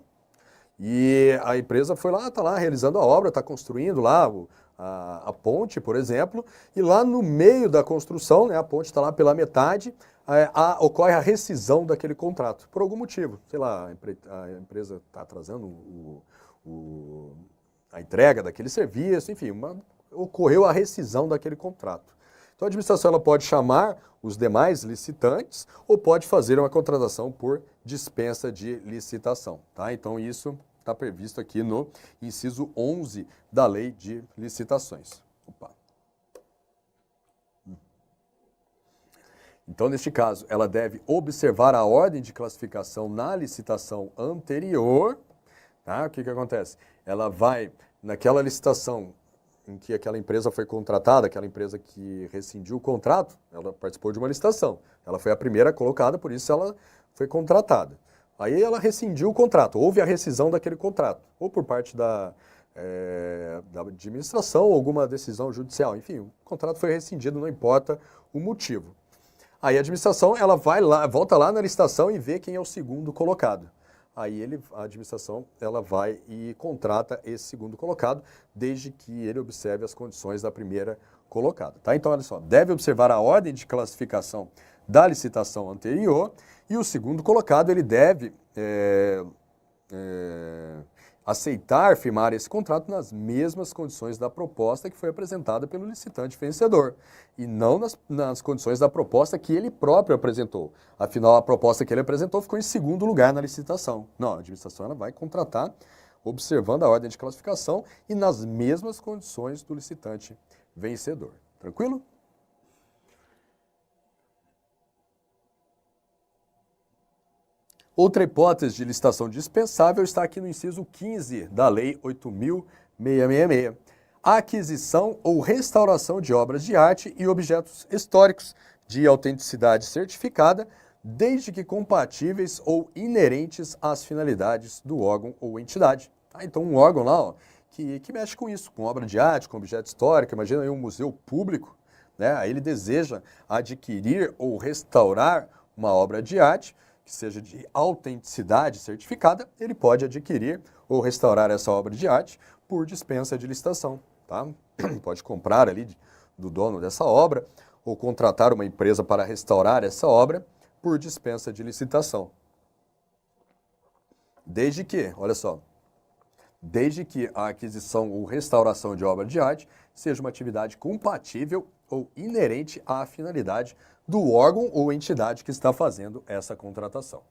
E a empresa foi lá, está lá realizando a obra, está construindo lá a ponte, por exemplo, e lá no meio da construção, a ponte está lá pela metade, ocorre a rescisão daquele contrato, por algum motivo. Sei lá, a empresa está atrasando a entrega daquele serviço, enfim, ocorreu a rescisão daquele contrato. Então a administração ela pode chamar os demais licitantes ou pode fazer uma contratação por dispensa de licitação. Tá? Então isso está previsto aqui no inciso 11 da Lei de Licitações. Então, neste caso, ela deve observar a ordem de classificação na licitação anterior. Tá? O que acontece? Ela vai, naquela licitação em que aquela empresa foi contratada, aquela empresa que rescindiu o contrato, ela participou de uma licitação. Ela foi a primeira colocada, por isso ela foi contratada. Aí ela rescindiu o contrato, houve a rescisão daquele contrato, ou por parte da da administração ou alguma decisão judicial. Enfim, o contrato foi rescindido, não importa o motivo. Aí a administração ela vai lá, volta lá na licitação e vê quem é o segundo colocado. Aí a administração ela vai e contrata esse segundo colocado, desde que ele observe as condições da primeira colocada. Tá? Então, olha só, deve observar a ordem de classificação da licitação anterior e o segundo colocado ele deve aceitar firmar esse contrato nas mesmas condições da proposta que foi apresentada pelo licitante vencedor e não nas condições da proposta que ele próprio apresentou. Afinal, a proposta que ele apresentou ficou em segundo lugar na licitação. Não, a administração ela vai contratar observando a ordem de classificação e nas mesmas condições do licitante vencedor. Tranquilo? Outra hipótese de licitação dispensável está aqui no inciso 15 da Lei 8.666. A aquisição ou restauração de obras de arte e objetos históricos de autenticidade certificada, desde que compatíveis ou inerentes às finalidades do órgão ou entidade. Tá? Então, um órgão lá que mexe com isso, com obra de arte, com objeto histórico, imagina aí um museu público, né? Aí ele deseja adquirir ou restaurar uma obra de arte que seja de autenticidade certificada, ele pode adquirir ou restaurar essa obra de arte por dispensa de licitação. Tá? Pode comprar ali do dono dessa obra ou contratar uma empresa para restaurar essa obra por dispensa de licitação. Desde que, olha só, desde que a aquisição ou restauração de obra de arte seja uma atividade compatível ou inerente à finalidade do órgão ou entidade que está fazendo essa contratação.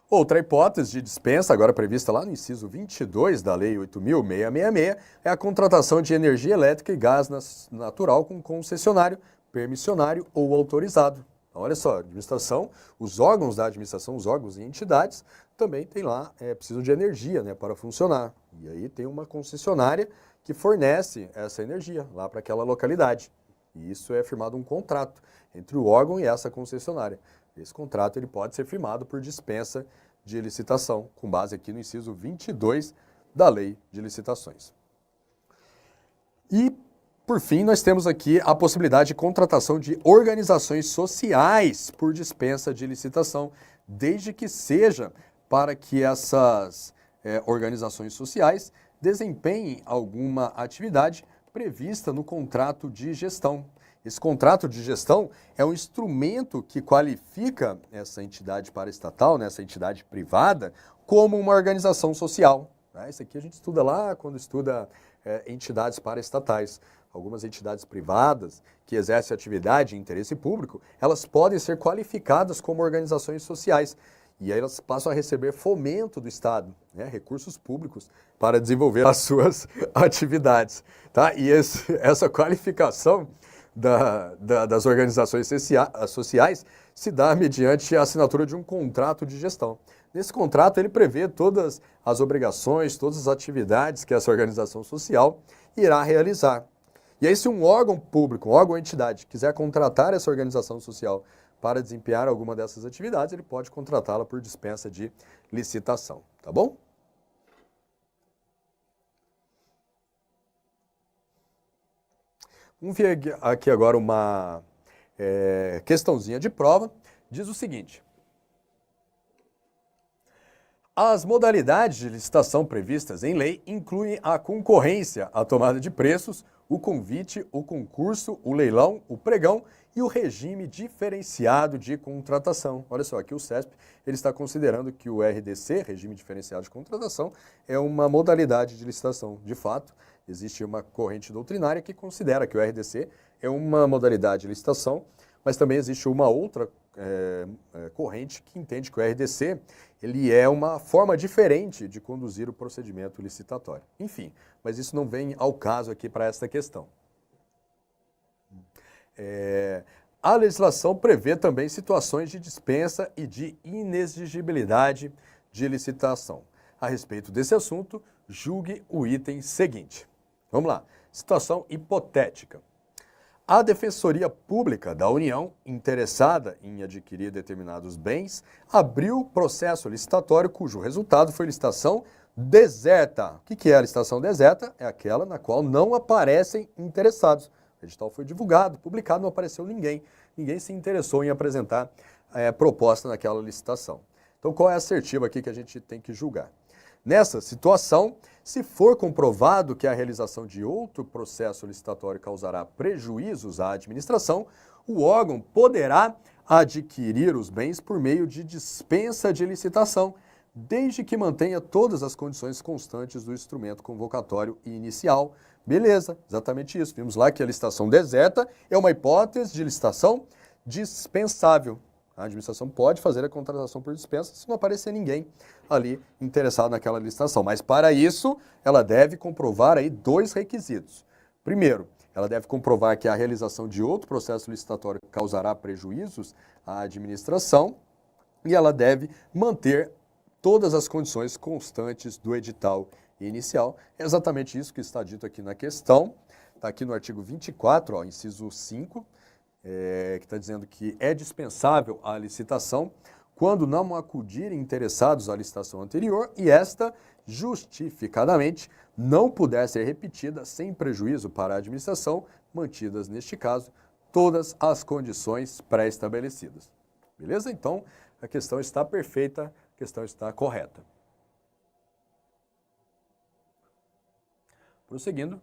Outra hipótese de dispensa, agora prevista lá no inciso 22 da Lei 8.666, é a contratação de energia elétrica e gás natural com concessionário, permissionário ou autorizado. Então, olha só, a administração, os órgãos da administração, os órgãos e entidades, também tem lá, precisam de energia, né, para funcionar. E aí tem uma concessionária que fornece essa energia lá para aquela localidade. E isso é firmado um contrato entre o órgão e essa concessionária. Esse contrato ele pode ser firmado por dispensa de licitação, com base aqui no inciso 22 da Lei de Licitações. E, por fim, nós temos aqui a possibilidade de contratação de organizações sociais por dispensa de licitação, desde que seja para que essas organizações sociais desempenhem alguma atividade prevista no contrato de gestão. Esse contrato de gestão é um instrumento que qualifica essa entidade paraestatal, né, essa entidade privada, como uma organização social. Né? Isso aqui a gente estuda lá quando estuda entidades paraestatais. Algumas entidades privadas que exercem atividade em interesse público, elas podem ser qualificadas como organizações sociais. E aí elas passam a receber fomento do Estado, né, recursos públicos, para desenvolver as suas atividades. Tá? E essa qualificação das organizações sociais se dá mediante a assinatura de um contrato de gestão. Nesse contrato, ele prevê todas as obrigações, todas as atividades que essa organização social irá realizar. E aí, se um órgão público, um órgão ou entidade, quiser contratar essa organização social para desempenhar alguma dessas atividades, ele pode contratá-la por dispensa de licitação. Tá bom? Vamos ver aqui agora uma questãozinha de prova. Diz o seguinte: as modalidades de licitação previstas em lei incluem a concorrência, a tomada de preços, o convite, o concurso, o leilão, o pregão e o regime diferenciado de contratação. Olha só, aqui o CESP ele está considerando que o RDC, Regime Diferenciado de Contratação, é uma modalidade de licitação. De fato, existe uma corrente doutrinária que considera que o RDC é uma modalidade de licitação, mas também existe uma outra corrente que entende que o RDC ele é uma forma diferente de conduzir o procedimento licitatório. Enfim, mas isso não vem ao caso aqui para esta questão. A legislação prevê também situações de dispensa e de inexigibilidade de licitação. A respeito desse assunto, julgue o item seguinte. Vamos lá. Situação hipotética. A Defensoria Pública da União, interessada em adquirir determinados bens, abriu processo licitatório cujo resultado foi licitação deserta. O que é a licitação deserta? É aquela na qual não aparecem interessados. O edital foi divulgado, publicado, não apareceu ninguém. Ninguém se interessou em apresentar proposta naquela licitação. Então, qual é a assertiva aqui que a gente tem que julgar? Nessa situação, se for comprovado que a realização de outro processo licitatório causará prejuízos à administração, o órgão poderá adquirir os bens por meio de dispensa de licitação, desde que mantenha todas as condições constantes do instrumento convocatório e inicial. Beleza, exatamente isso. Vimos lá que a licitação deserta é uma hipótese de licitação dispensável. A administração pode fazer a contratação por dispensa se não aparecer ninguém ali interessado naquela licitação. Mas para isso, ela deve comprovar aí 2 requisitos. Primeiro, ela deve comprovar que a realização de outro processo licitatório causará prejuízos à administração e ela deve manter todas as condições constantes do edital inicial. É exatamente isso que está dito aqui na questão. Está aqui no artigo 24, ó, inciso 5. Que está dizendo que é dispensável a licitação quando não acudirem interessados à licitação anterior e esta, justificadamente, não puder ser repetida sem prejuízo para a administração, mantidas, neste caso, todas as condições pré-estabelecidas. Beleza? Então, a questão está perfeita, a questão está correta. Prosseguindo.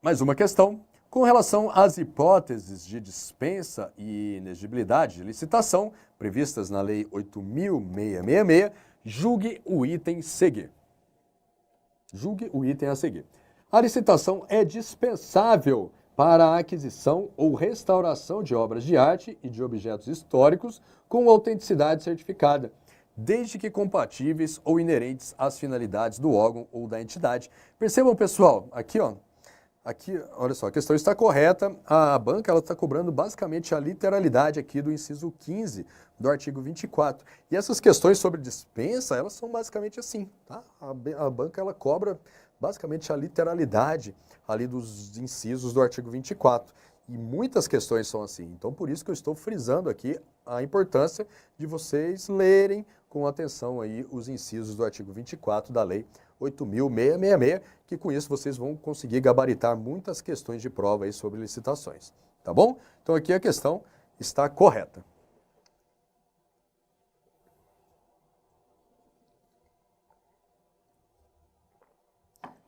Mais uma questão. Com relação às hipóteses de dispensa e inexigibilidade de licitação previstas na Lei 8.666, julgue o item seguir. Julgue o item a seguir. A licitação é dispensável para a aquisição ou restauração de obras de arte e de objetos históricos com autenticidade certificada, desde que compatíveis ou inerentes às finalidades do órgão ou da entidade. Percebam, pessoal, aqui, ó. Aqui, olha só, a questão está correta, a banca está cobrando basicamente a literalidade aqui do inciso 15 do artigo 24. E essas questões sobre dispensa, elas são basicamente assim, tá? A banca, ela cobra basicamente a literalidade ali dos incisos do artigo 24. E muitas questões são assim. Então, por isso que eu estou frisando aqui a importância de vocês lerem com atenção aí os incisos do artigo 24 da Lei 8.666, que com isso vocês vão conseguir gabaritar muitas questões de prova aí sobre licitações, tá bom? Então aqui a questão está correta.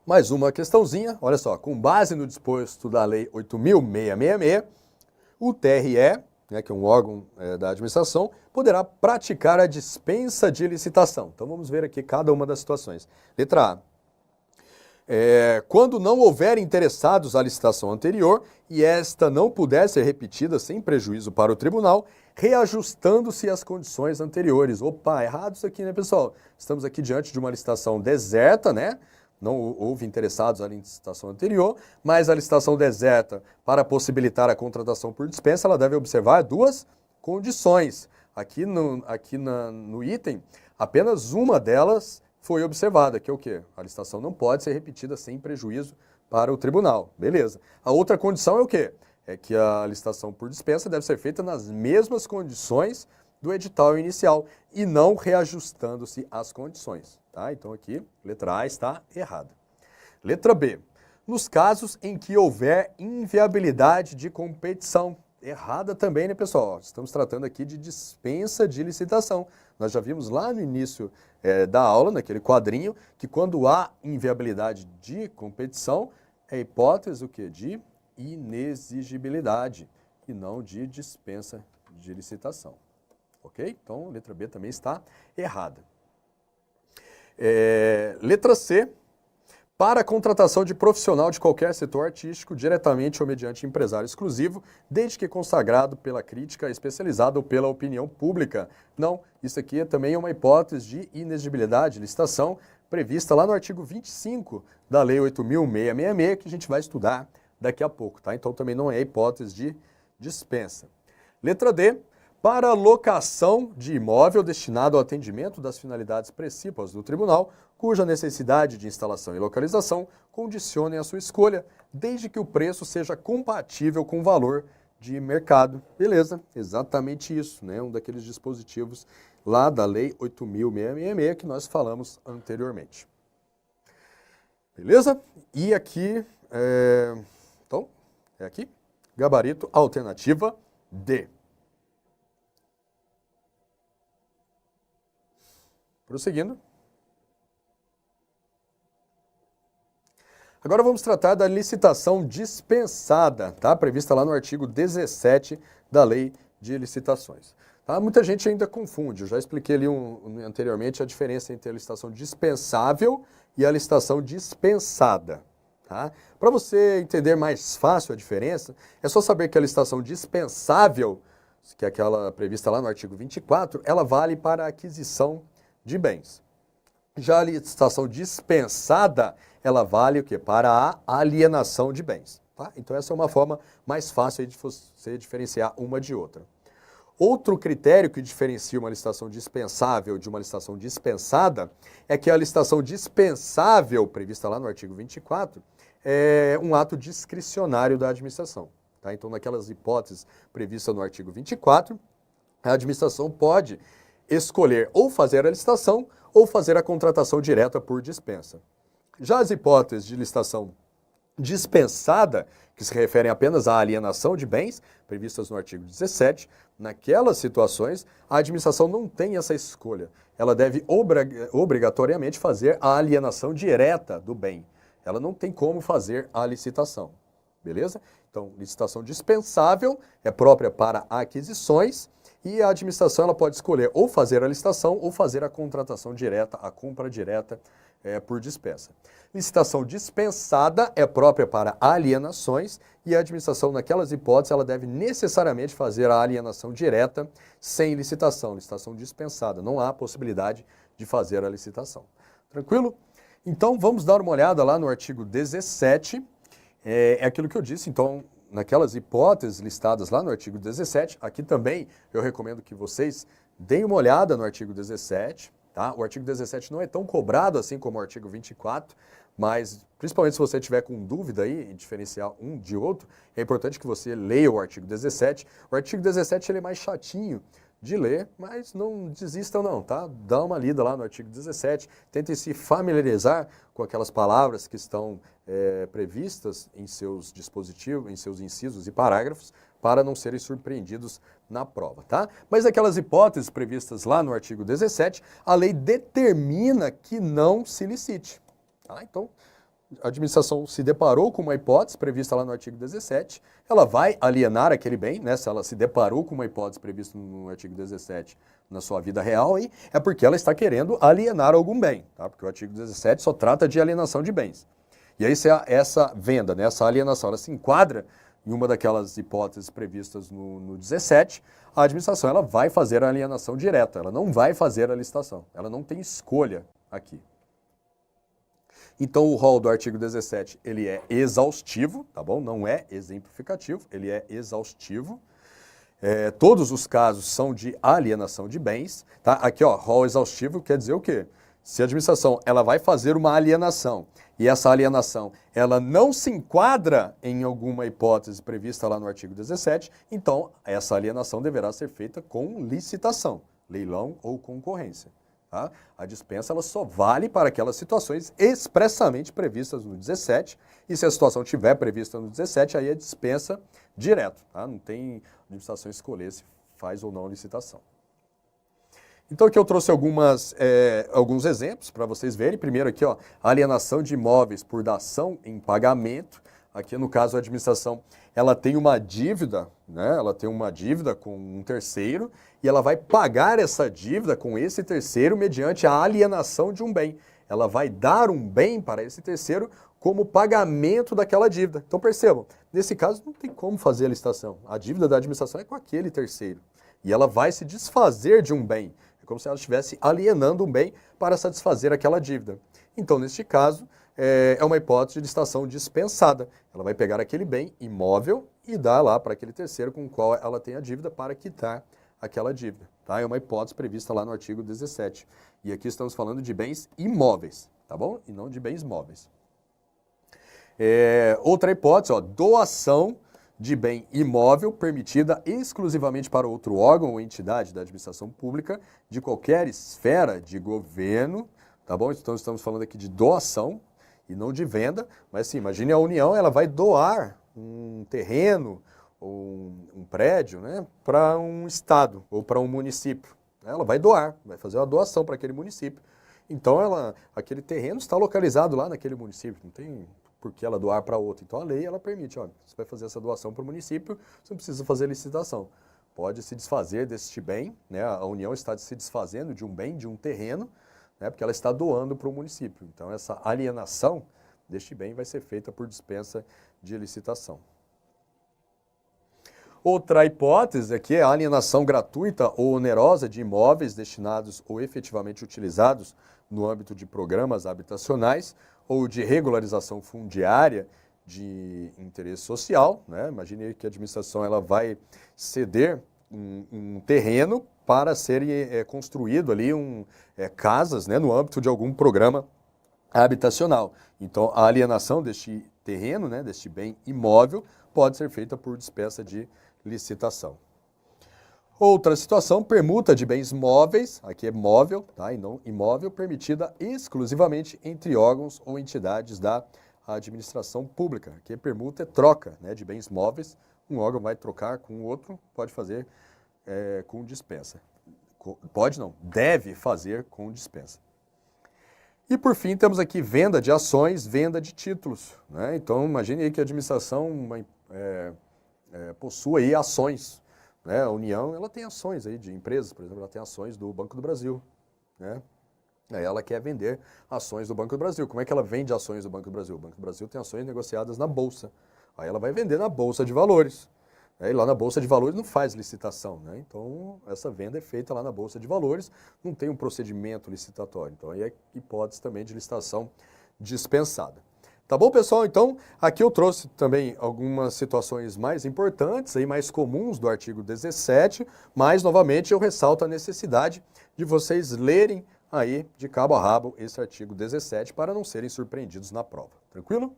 Mais uma questãozinha, olha só, com base no disposto da Lei 8.666, o TRE, que é um órgão da administração, poderá praticar a dispensa de licitação. Então vamos ver aqui cada uma das situações. Letra A. Quando não houver interessados à licitação anterior e esta não puder ser repetida sem prejuízo para o tribunal, reajustando-se as condições anteriores. Opa, errado isso aqui, né, pessoal? Estamos aqui diante de uma licitação deserta, né? Não houve interessados na licitação anterior, mas a licitação deserta, para possibilitar a contratação por dispensa, ela deve observar 2 condições. Aqui no item, apenas uma delas foi observada, que é o quê? A licitação não pode ser repetida sem prejuízo para o tribunal. Beleza. A outra condição é o quê? É que a licitação por dispensa deve ser feita nas mesmas condições do edital inicial e não reajustando-se as condições. Tá? Então aqui, letra A está errada. Letra B. Nos casos em que houver inviabilidade de competição. Errada também, né, pessoal? Estamos tratando aqui de dispensa de licitação. Nós já vimos lá no início da aula, naquele quadrinho, que quando há inviabilidade de competição, é hipótese o quê? De inexigibilidade e não de dispensa de licitação. Ok? Então, letra B também está errada. Letra C. Para a contratação de profissional de qualquer setor artístico, diretamente ou mediante empresário exclusivo, desde que consagrado pela crítica especializada ou pela opinião pública. Não, isso aqui também é uma hipótese de inexigibilidade de licitação prevista lá no artigo 25 da Lei 8.666, que a gente vai estudar daqui a pouco, tá? Então também não é hipótese de dispensa. Letra D. para locação de imóvel destinado ao atendimento das finalidades precípuas do tribunal, cuja necessidade de instalação e localização condicionem a sua escolha, desde que o preço seja compatível com o valor de mercado. Beleza, exatamente isso, né? Um daqueles dispositivos lá da Lei 8.666 que nós falamos anteriormente. Beleza? E aqui, então, é aqui, gabarito alternativa D. Prosseguindo. Agora vamos tratar da licitação dispensada, tá? Prevista lá no artigo 17 da Lei de Licitações. Tá? Muita gente ainda confunde, eu já expliquei ali anteriormente a diferença entre a licitação dispensável e a licitação dispensada. Tá? Para você entender mais fácil a diferença, é só saber que a licitação dispensável, que é aquela prevista lá no artigo 24, ela vale para a aquisição de bens. Já a licitação dispensada, ela vale o quê? Para a alienação de bens. Tá? Então essa é uma forma mais fácil de você diferenciar uma de outra. Outro critério que diferencia uma licitação dispensável de uma licitação dispensada é que a licitação dispensável, prevista lá no artigo 24, é um ato discricionário da administração. Tá? Então, naquelas hipóteses previstas no artigo 24, a administração pode escolher ou fazer a licitação ou fazer a contratação direta por dispensa. Já as hipóteses de licitação dispensada, que se referem apenas à alienação de bens, previstas no artigo 17, naquelas situações, a administração não tem essa escolha. Ela deve obrigatoriamente fazer a alienação direta do bem. Ela não tem como fazer a licitação. Beleza? Então, licitação dispensável é própria para aquisições e a administração ela pode escolher ou fazer a licitação ou fazer a contratação direta, a compra direta por dispensa. Licitação dispensada é própria para alienações e a administração, naquelas hipóteses, ela deve necessariamente fazer a alienação direta sem licitação, licitação dispensada. Não há possibilidade de fazer a licitação. Tranquilo? Então, vamos dar uma olhada lá no artigo 17. É aquilo que eu disse, então, naquelas hipóteses listadas lá no artigo 17, aqui também eu recomendo que vocês deem uma olhada no artigo 17, tá? O artigo 17 não é tão cobrado assim como o artigo 24, mas principalmente se você tiver com dúvida aí em diferenciar um de outro, é importante que você leia o artigo 17. O artigo 17 ele é mais chatinho de ler, mas não desistam não, tá? Dá uma lida lá no artigo 17, tentem se familiarizar com aquelas palavras que estão previstas em seus dispositivos, em seus incisos e parágrafos, para não serem surpreendidos na prova, tá? Mas aquelas hipóteses previstas lá no artigo 17, a lei determina que não se licite. Tá? Então, a administração se deparou com uma hipótese prevista lá no artigo 17, ela vai alienar aquele bem, né? Se ela se deparou com uma hipótese prevista no artigo 17 na sua vida real, aí, é porque ela está querendo alienar algum bem, tá? Porque o artigo 17 só trata de alienação de bens. E aí, se essa venda, né, essa alienação, ela se enquadra em uma daquelas hipóteses previstas no 17, a administração ela vai fazer a alienação direta, ela não vai fazer a licitação, ela não tem escolha aqui. Então, o rol do artigo 17, ele é exaustivo, tá bom? Não é exemplificativo, ele é exaustivo. Todos os casos são de alienação de bens, tá? Aqui, ó, rol exaustivo quer dizer o quê? Se a administração ela vai fazer uma alienação e essa alienação ela não se enquadra em alguma hipótese prevista lá no artigo 17, então essa alienação deverá ser feita com licitação, leilão ou concorrência. Tá? A dispensa ela só vale para aquelas situações expressamente previstas no 17, e se a situação estiver prevista no 17, aí é dispensa direto. Tá? Não tem administração escolher se faz ou não licitação. Então aqui eu trouxe alguns exemplos para vocês verem. Primeiro aqui, ó, alienação de imóveis por dação em pagamento. Aqui no caso a administração ela tem uma dívida, né? Ela tem uma dívida com um terceiro e ela vai pagar essa dívida com esse terceiro mediante a alienação de um bem. Ela vai dar um bem para esse terceiro como pagamento daquela dívida. Então percebam, nesse caso não tem como fazer a licitação. A dívida da administração é com aquele terceiro. E ela vai se desfazer de um bem. É como se ela estivesse alienando um bem para satisfazer aquela dívida. Então, neste caso, é uma hipótese de licitação dispensada. Ela vai pegar aquele bem imóvel e dar lá para aquele terceiro com o qual ela tem a dívida para quitar aquela dívida. Tá? É uma hipótese prevista lá no artigo 17. E aqui estamos falando de bens imóveis, tá bom? E não de bens móveis. Outra hipótese, ó, doação de bem imóvel permitida exclusivamente para outro órgão ou entidade da administração pública de qualquer esfera de governo, tá bom? Então estamos falando aqui de doação e não de venda, mas sim, imagine a União, ela vai doar um terreno ou um prédio, né, para um estado ou para um município. Ela vai doar, vai fazer uma doação para aquele município. Então aquele terreno está localizado lá naquele município, não tem por que ela doar para outro. Então a lei ela permite, ó, você vai fazer essa doação para o município, você não precisa fazer licitação. Pode se desfazer deste bem, né? A União está se desfazendo de um bem, de um terreno, né? Porque ela está doando para o município. Então essa alienação deste bem vai ser feita por dispensa de licitação. Outra hipótese aqui é a alienação gratuita ou onerosa de imóveis destinados ou efetivamente utilizados no âmbito de programas habitacionais ou de regularização fundiária de interesse social, né? Imagine que a administração ela vai ceder um terreno para ser construído ali casas, né, no âmbito de algum programa habitacional. Então, a alienação deste terreno, né, deste bem imóvel, pode ser feita por dispensa de licitação. Outra situação, permuta de bens móveis, aqui é móvel, tá, e não imóvel, permitida exclusivamente entre órgãos ou entidades da administração pública. Aqui permuta é troca, né, de bens móveis, um órgão vai trocar com o outro, pode fazer com dispensa. Pode não, deve fazer com dispensa. E por fim temos aqui venda de ações, venda de títulos, né? Então imagine aí que a administração possua aí ações, né? A União ela tem ações aí de empresas, por exemplo, ela tem ações do Banco do Brasil, né? Aí ela quer vender ações do Banco do Brasil. Como é que ela vende ações do Banco do Brasil? O Banco do Brasil tem ações negociadas na Bolsa. Aí ela vai vender na Bolsa de Valores. E lá na Bolsa de Valores não faz licitação, né? Então essa venda é feita lá na Bolsa de Valores, não tem um procedimento licitatório. Então aí é hipótese também de licitação dispensada. Tá bom, pessoal? Então, aqui eu trouxe também algumas situações mais importantes, aí, mais comuns do artigo 17, mas, novamente, eu ressalto a necessidade de vocês lerem aí, de cabo a rabo, esse artigo 17, para não serem surpreendidos na prova. Tranquilo?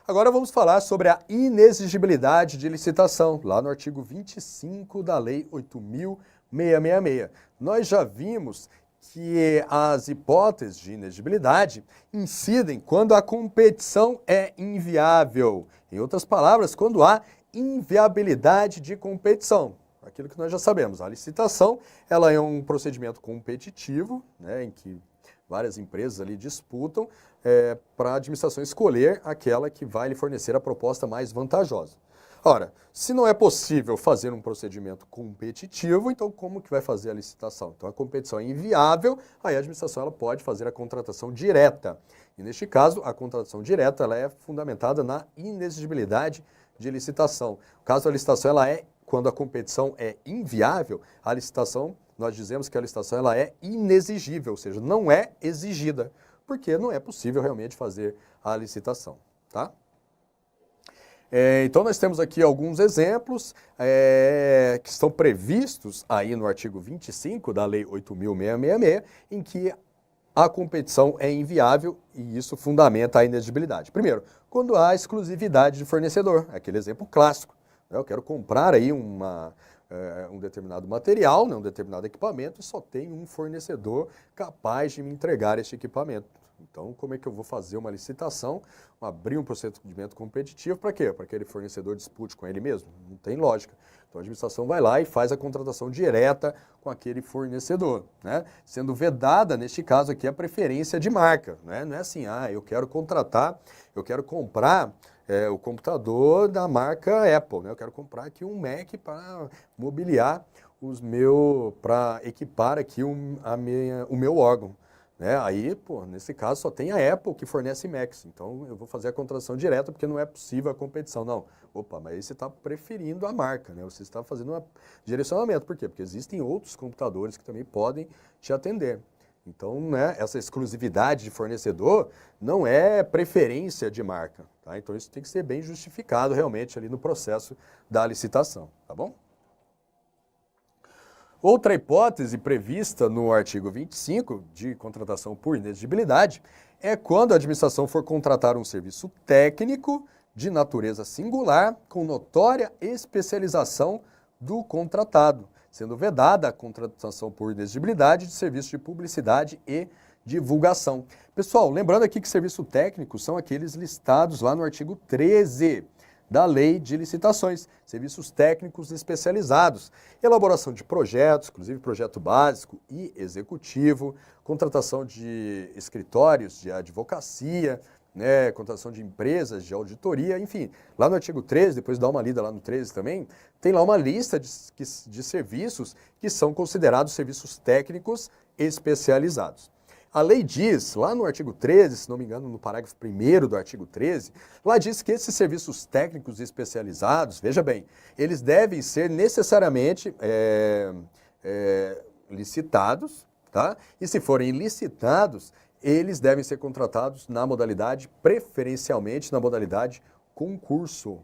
Agora vamos falar sobre a inexigibilidade de licitação, lá no artigo 25 da Lei 8.666. Nós já vimos que as hipóteses de inexigibilidade incidem quando a competição é inviável. Em outras palavras, quando há inviabilidade de competição. Aquilo que nós já sabemos, a licitação ela é um procedimento competitivo, né, em que várias empresas ali disputam para a administração escolher aquela que vai lhe fornecer a proposta mais vantajosa. Ora, se não é possível fazer um procedimento competitivo, então como que vai fazer a licitação? Então a competição é inviável, aí a administração ela pode fazer a contratação direta. E neste caso, a contratação direta ela é fundamentada na inexigibilidade de licitação. O caso da licitação, quando a competição é inviável, a licitação, nós dizemos que a licitação ela é inexigível, ou seja, não é exigida, porque não é possível realmente fazer a licitação, tá? Então nós temos aqui alguns exemplos que estão previstos aí no artigo 25 da Lei 8.666, em que a competição é inviável e isso fundamenta a inexigibilidade. Primeiro, quando há exclusividade de fornecedor, aquele exemplo clássico. Eu quero comprar aí um determinado material, né, um determinado equipamento e só tem um fornecedor capaz de me entregar este equipamento. Então, como é que eu vou fazer uma licitação, abrir um procedimento competitivo, para quê? Para que aquele fornecedor dispute com ele mesmo? Não tem lógica. Então, a administração vai lá e faz a contratação direta com aquele fornecedor, né? Sendo vedada, neste caso aqui, a preferência de marca, né? Não é assim, eu quero comprar o computador da marca Apple, né? Eu quero comprar aqui um Mac para mobiliar para equipar aqui o meu órgão. Aí, nesse caso, só tem a Apple que fornece Macs. Então, eu vou fazer a contratação direta porque não é possível a competição. Não. Mas aí você está preferindo a marca, né? Você está fazendo um direcionamento. Por quê? Porque existem outros computadores que também podem te atender. Então, né, essa exclusividade de fornecedor não é preferência de marca, tá? Então, isso tem que ser bem justificado realmente ali no processo da licitação, tá bom? Outra hipótese prevista no artigo 25 de contratação por inexigibilidade é quando a administração for contratar um serviço técnico de natureza singular com notória especialização do contratado, sendo vedada a contratação por inexigibilidade de serviços de publicidade e divulgação. Pessoal, lembrando aqui que serviço técnico são aqueles listados lá no artigo 13 da Lei de Licitações, serviços técnicos especializados, elaboração de projetos, inclusive projeto básico e executivo, contratação de escritórios de advocacia, né, contratação de empresas de auditoria, enfim, lá no artigo 13, depois dá uma lida lá no 13 também, tem lá uma lista de serviços que são considerados serviços técnicos especializados. A lei diz, lá no artigo 13, se não me engano, no parágrafo 1º do artigo 13, lá diz que esses serviços técnicos especializados, veja bem, eles devem ser necessariamente licitados, tá? E se forem licitados, eles devem ser contratados na modalidade, preferencialmente na modalidade concurso,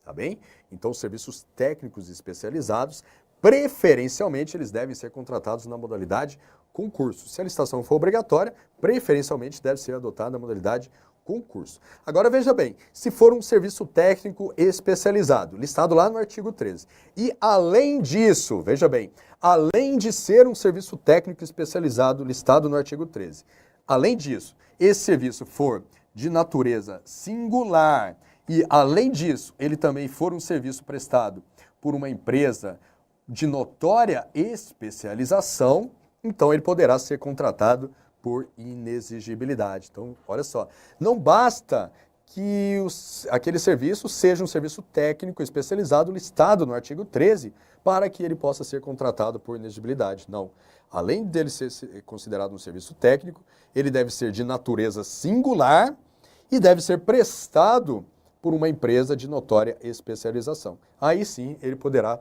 tá bem? Então, os serviços técnicos especializados, preferencialmente, eles devem ser contratados na modalidade concurso. Se a licitação for obrigatória, preferencialmente deve ser adotada a modalidade concurso. Agora veja bem, se for um serviço técnico especializado, listado lá no artigo 13, e além disso, veja bem, além de ser um serviço técnico especializado listado no artigo 13, além disso, esse serviço for de natureza singular e além disso, ele também for um serviço prestado por uma empresa de notória especialização, então ele poderá ser contratado por inexigibilidade. Então, olha só, não basta que aquele serviço seja um serviço técnico especializado listado no artigo 13 para que ele possa ser contratado por inexigibilidade. Não. Além dele ser considerado um serviço técnico, ele deve ser de natureza singular e deve ser prestado por uma empresa de notória especialização. Aí sim ele poderá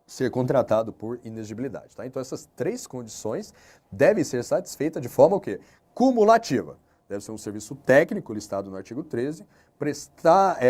ser contratado por inexigibilidade, tá? Então essas três condições devem ser satisfeitas de forma o quê? Cumulativa. Deve ser um serviço técnico listado no artigo 13,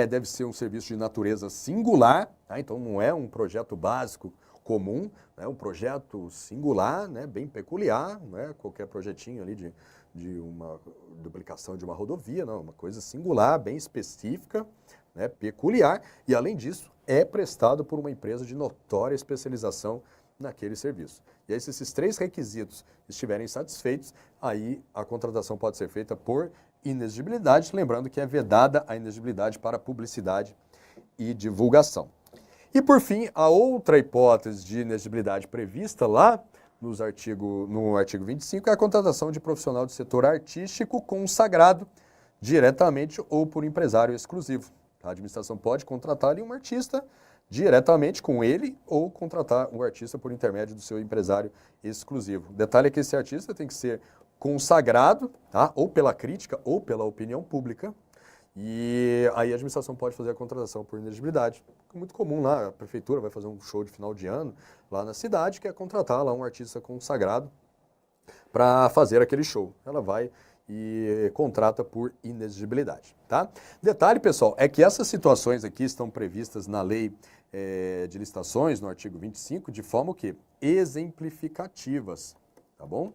deve ser um serviço de natureza singular, tá? Então não é um projeto básico comum, é um projeto singular, né, bem peculiar, não é qualquer projetinho ali de uma duplicação de uma rodovia, não, uma coisa singular, bem específica, né, peculiar, e além disso, é prestado por uma empresa de notória especialização naquele serviço. E aí, se esses três requisitos estiverem satisfeitos, aí a contratação pode ser feita por inexigibilidade, lembrando que é vedada a inexigibilidade para publicidade e divulgação. E por fim, a outra hipótese de inexigibilidade prevista lá no artigo 25 é a contratação de profissional do setor artístico consagrado diretamente ou por empresário exclusivo. A administração pode contratar ali um artista diretamente com ele ou contratar o artista por intermédio do seu empresário exclusivo. O detalhe é que esse artista tem que ser consagrado, tá? Ou pela crítica ou pela opinião pública. E aí a administração pode fazer a contratação por inexigibilidade. É muito comum lá, a prefeitura vai fazer um show de final de ano lá na cidade, que é contratar lá um artista consagrado para fazer aquele show. Ela vai e contrata por inexigibilidade, tá? Detalhe, pessoal, é que essas situações aqui estão previstas na lei de licitações, no artigo 25, de forma o quê? Exemplificativas, tá bom?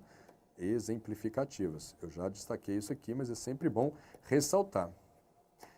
Exemplificativas. Eu já destaquei isso aqui, mas é sempre bom ressaltar.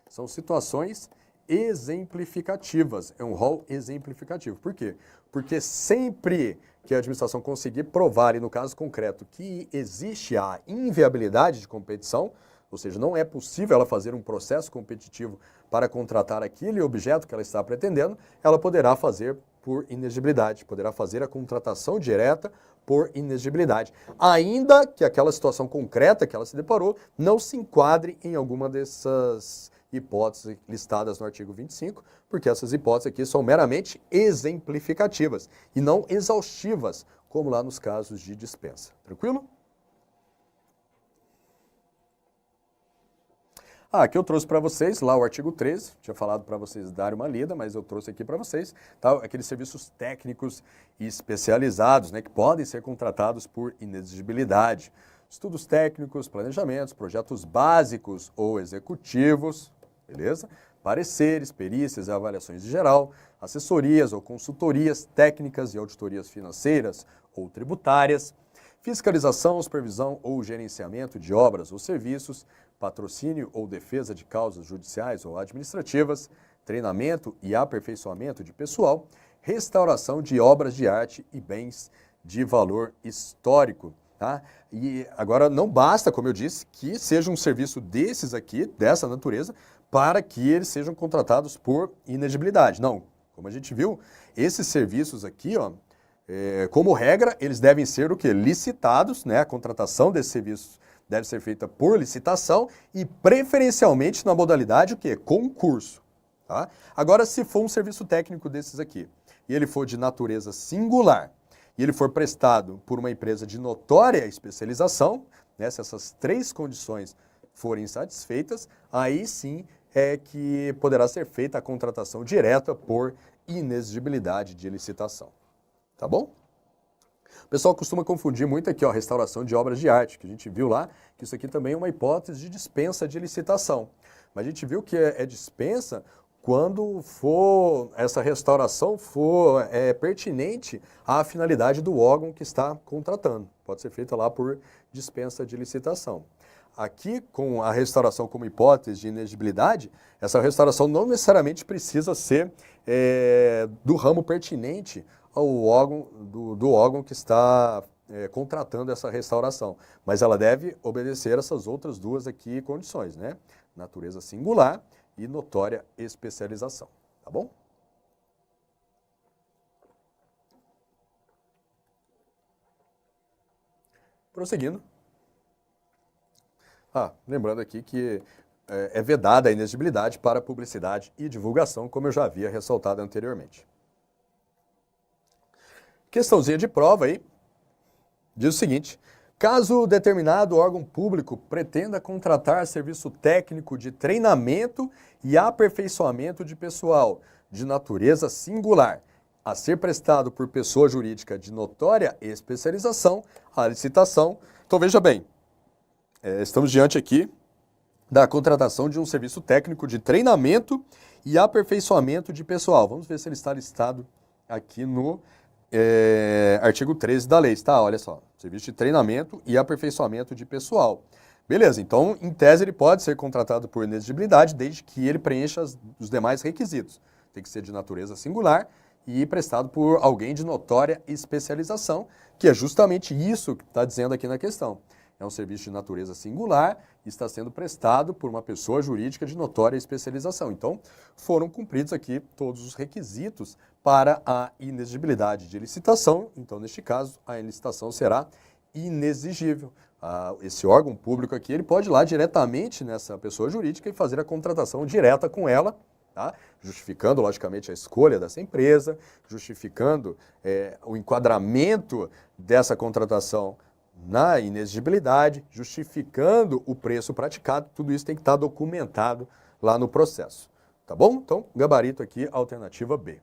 São situações exemplificativas, é um rol exemplificativo. Por quê? Porque sempre que a administração conseguir provar, e no caso concreto, que existe a inviabilidade de competição, ou seja, não é possível ela fazer um processo competitivo para contratar aquele objeto que ela está pretendendo, ela poderá fazer por inexigibilidade, poderá fazer a contratação direta por inexigibilidade, ainda que aquela situação concreta que ela se deparou não se enquadre em alguma dessas hipóteses listadas no artigo 25, porque essas hipóteses aqui são meramente exemplificativas e não exaustivas, como lá nos casos de dispensa. Tranquilo? Aqui eu trouxe para vocês, lá o artigo 13, tinha falado para vocês darem uma lida, mas eu trouxe aqui para vocês, tá? Aqueles serviços técnicos e especializados, né, que podem ser contratados por inexigibilidade. Estudos técnicos, planejamentos, projetos básicos ou executivos, beleza? Pareceres, perícias e avaliações de geral, assessorias ou consultorias técnicas e auditorias financeiras ou tributárias, fiscalização, supervisão ou gerenciamento de obras ou serviços, patrocínio ou defesa de causas judiciais ou administrativas, treinamento e aperfeiçoamento de pessoal, restauração de obras de arte e bens de valor histórico. Tá? E agora não basta, como eu disse, que seja um serviço desses aqui, dessa natureza, para que eles sejam contratados por inexigibilidade. Não, como a gente viu, esses serviços aqui, ó, como regra, eles devem ser o quê? Licitados, né? A contratação desses serviços deve ser feita por licitação e preferencialmente na modalidade o quê? Concurso. Tá? Agora, se for um serviço técnico desses aqui e ele for de natureza singular e ele for prestado por uma empresa de notória especialização, né? Se essas três condições forem satisfeitas, aí sim é que poderá ser feita a contratação direta por inexigibilidade de licitação. Tá bom? O pessoal costuma confundir muito aqui, ó, restauração de obras de arte, que a gente viu lá, que isso aqui também é uma hipótese de dispensa de licitação. Mas a gente viu que é dispensa quando essa restauração for pertinente à finalidade do órgão que está contratando. Pode ser feita lá por dispensa de licitação. Aqui, com a restauração como hipótese de inexigibilidade, essa restauração não necessariamente precisa ser do ramo pertinente ao órgão, do órgão que está contratando essa restauração. Mas ela deve obedecer essas outras duas aqui condições, né? Natureza singular e notória especialização. Tá bom? Prosseguindo. Lembrando aqui que é vedada a inexigibilidade para publicidade e divulgação, como eu já havia ressaltado anteriormente. Questãozinha de prova aí, diz o seguinte: caso determinado órgão público pretenda contratar serviço técnico de treinamento e aperfeiçoamento de pessoal de natureza singular, a ser prestado por pessoa jurídica de notória especialização, a licitação. Então veja bem, estamos diante aqui da contratação de um serviço técnico de treinamento e aperfeiçoamento de pessoal. Vamos ver se ele está listado aqui no artigo 13 da lei, tá? Olha só, serviço de treinamento e aperfeiçoamento de pessoal. Beleza, então, em tese, ele pode ser contratado por inexigibilidade desde que ele preencha os demais requisitos. Tem que ser de natureza singular e prestado por alguém de notória especialização, que é justamente isso que está dizendo aqui na questão. É um serviço de natureza singular e está sendo prestado por uma pessoa jurídica de notória especialização. Então, foram cumpridos aqui todos os requisitos para a inexigibilidade de licitação. Então, neste caso, a licitação será inexigível. Esse órgão público aqui, ele pode ir lá diretamente nessa pessoa jurídica e fazer a contratação direta com ela, tá? Justificando, logicamente, a escolha dessa empresa, justificando o enquadramento dessa contratação na inexigibilidade, justificando o preço praticado. Tudo isso tem que estar documentado lá no processo. Tá bom? Então, gabarito aqui, alternativa B.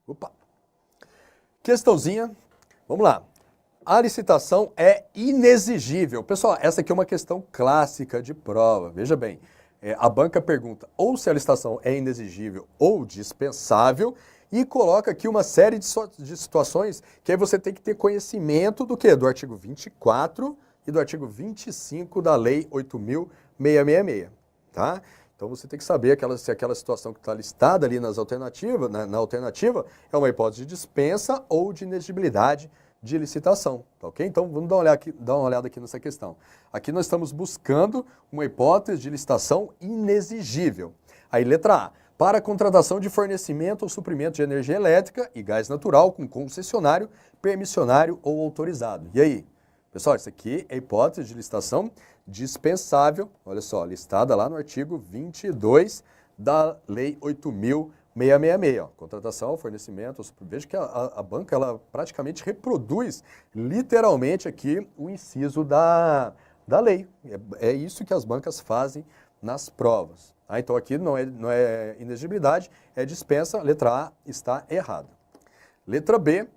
Opa! Questãozinha, vamos lá. A licitação é inexigível. Pessoal, essa aqui é uma questão clássica de prova. Veja bem, a banca pergunta ou se a licitação é inexigível ou dispensável e coloca aqui uma série de situações que aí você tem que ter conhecimento do quê? Do artigo 24 e do artigo 25 da Lei 8.666, tá? Então você tem que saber se aquela situação que está listada ali nas alternativas, na alternativa é uma hipótese de dispensa ou de inexigibilidade de licitação, tá ok? Então vamos dar uma olhada aqui nessa questão. Aqui nós estamos buscando uma hipótese de licitação inexigível. Aí letra A, para a contratação de fornecimento ou suprimento de energia elétrica e gás natural com concessionário, permissionário ou autorizado. E aí? Pessoal, isso aqui é a hipótese de licitação dispensável, olha só, listada lá no artigo 22 da Lei 8.666. 666, ó, contratação, fornecimento, veja que a banca, ela praticamente reproduz literalmente aqui o inciso da lei. É isso que as bancas fazem nas provas. Então aqui não é inexigibilidade, é dispensa, letra A está errada. Letra B,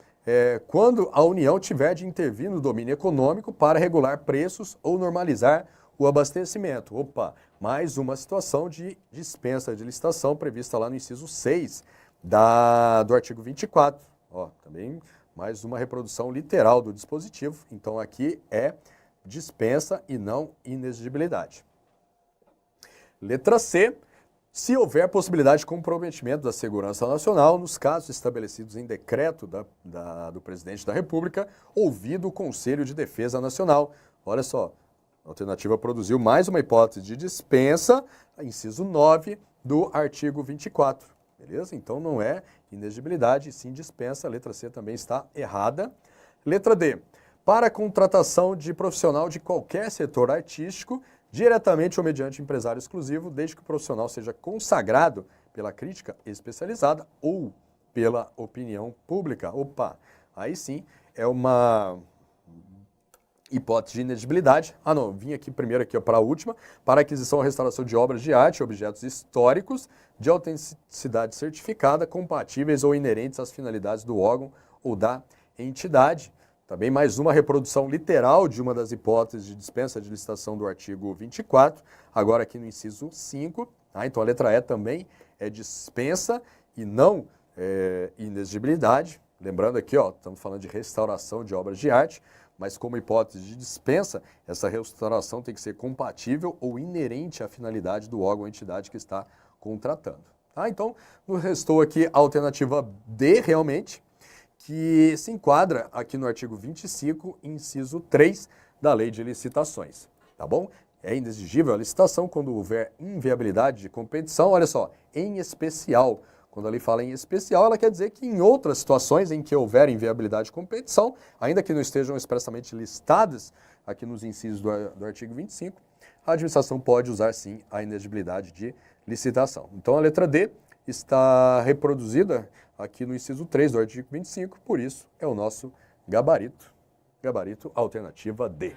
quando a União tiver de intervir no domínio econômico para regular preços ou normalizar o abastecimento. Opa, mais uma situação de dispensa de licitação prevista lá no inciso 6 do artigo 24. Ó, também mais uma reprodução literal do dispositivo. Então aqui é dispensa e não inexigibilidade. Letra C, se houver possibilidade de comprometimento da segurança nacional nos casos estabelecidos em decreto do presidente da República, ouvido o Conselho de Defesa Nacional. Olha só, a alternativa produziu mais uma hipótese de dispensa, inciso 9 do artigo 24. Beleza? Então não é inexigibilidade, sim dispensa. A letra C também está errada. Letra D, para a contratação de profissional de qualquer setor artístico, diretamente ou mediante empresário exclusivo, desde que o profissional seja consagrado pela crítica especializada ou pela opinião pública. Opa, aí sim é uma hipótese de inexigibilidade. Não, vim aqui primeiro para a última, para aquisição ou restauração de obras de arte e objetos históricos de autenticidade certificada, compatíveis ou inerentes às finalidades do órgão ou da entidade. Também mais uma reprodução literal de uma das hipóteses de dispensa de licitação do artigo 24, agora aqui no inciso 5. Então a letra E também é dispensa e não inexigibilidade. Lembrando aqui, ó, estamos falando de restauração de obras de arte, mas como hipótese de dispensa, essa restauração tem que ser compatível ou inerente à finalidade do órgão ou entidade que está contratando. Então, nos restou aqui a alternativa D, realmente, que se enquadra aqui no artigo 25, inciso 3 da Lei de Licitações, tá bom? É inexigível a licitação quando houver inviabilidade de competição, olha só, em especial. Quando a lei fala em especial, ela quer dizer que em outras situações em que houver inviabilidade de competição, ainda que não estejam expressamente listadas aqui nos incisos do artigo 25, a administração pode usar sim a inexigibilidade de licitação. Então a letra D está reproduzida aqui no inciso 3 do artigo 25, por isso é o nosso gabarito alternativa D.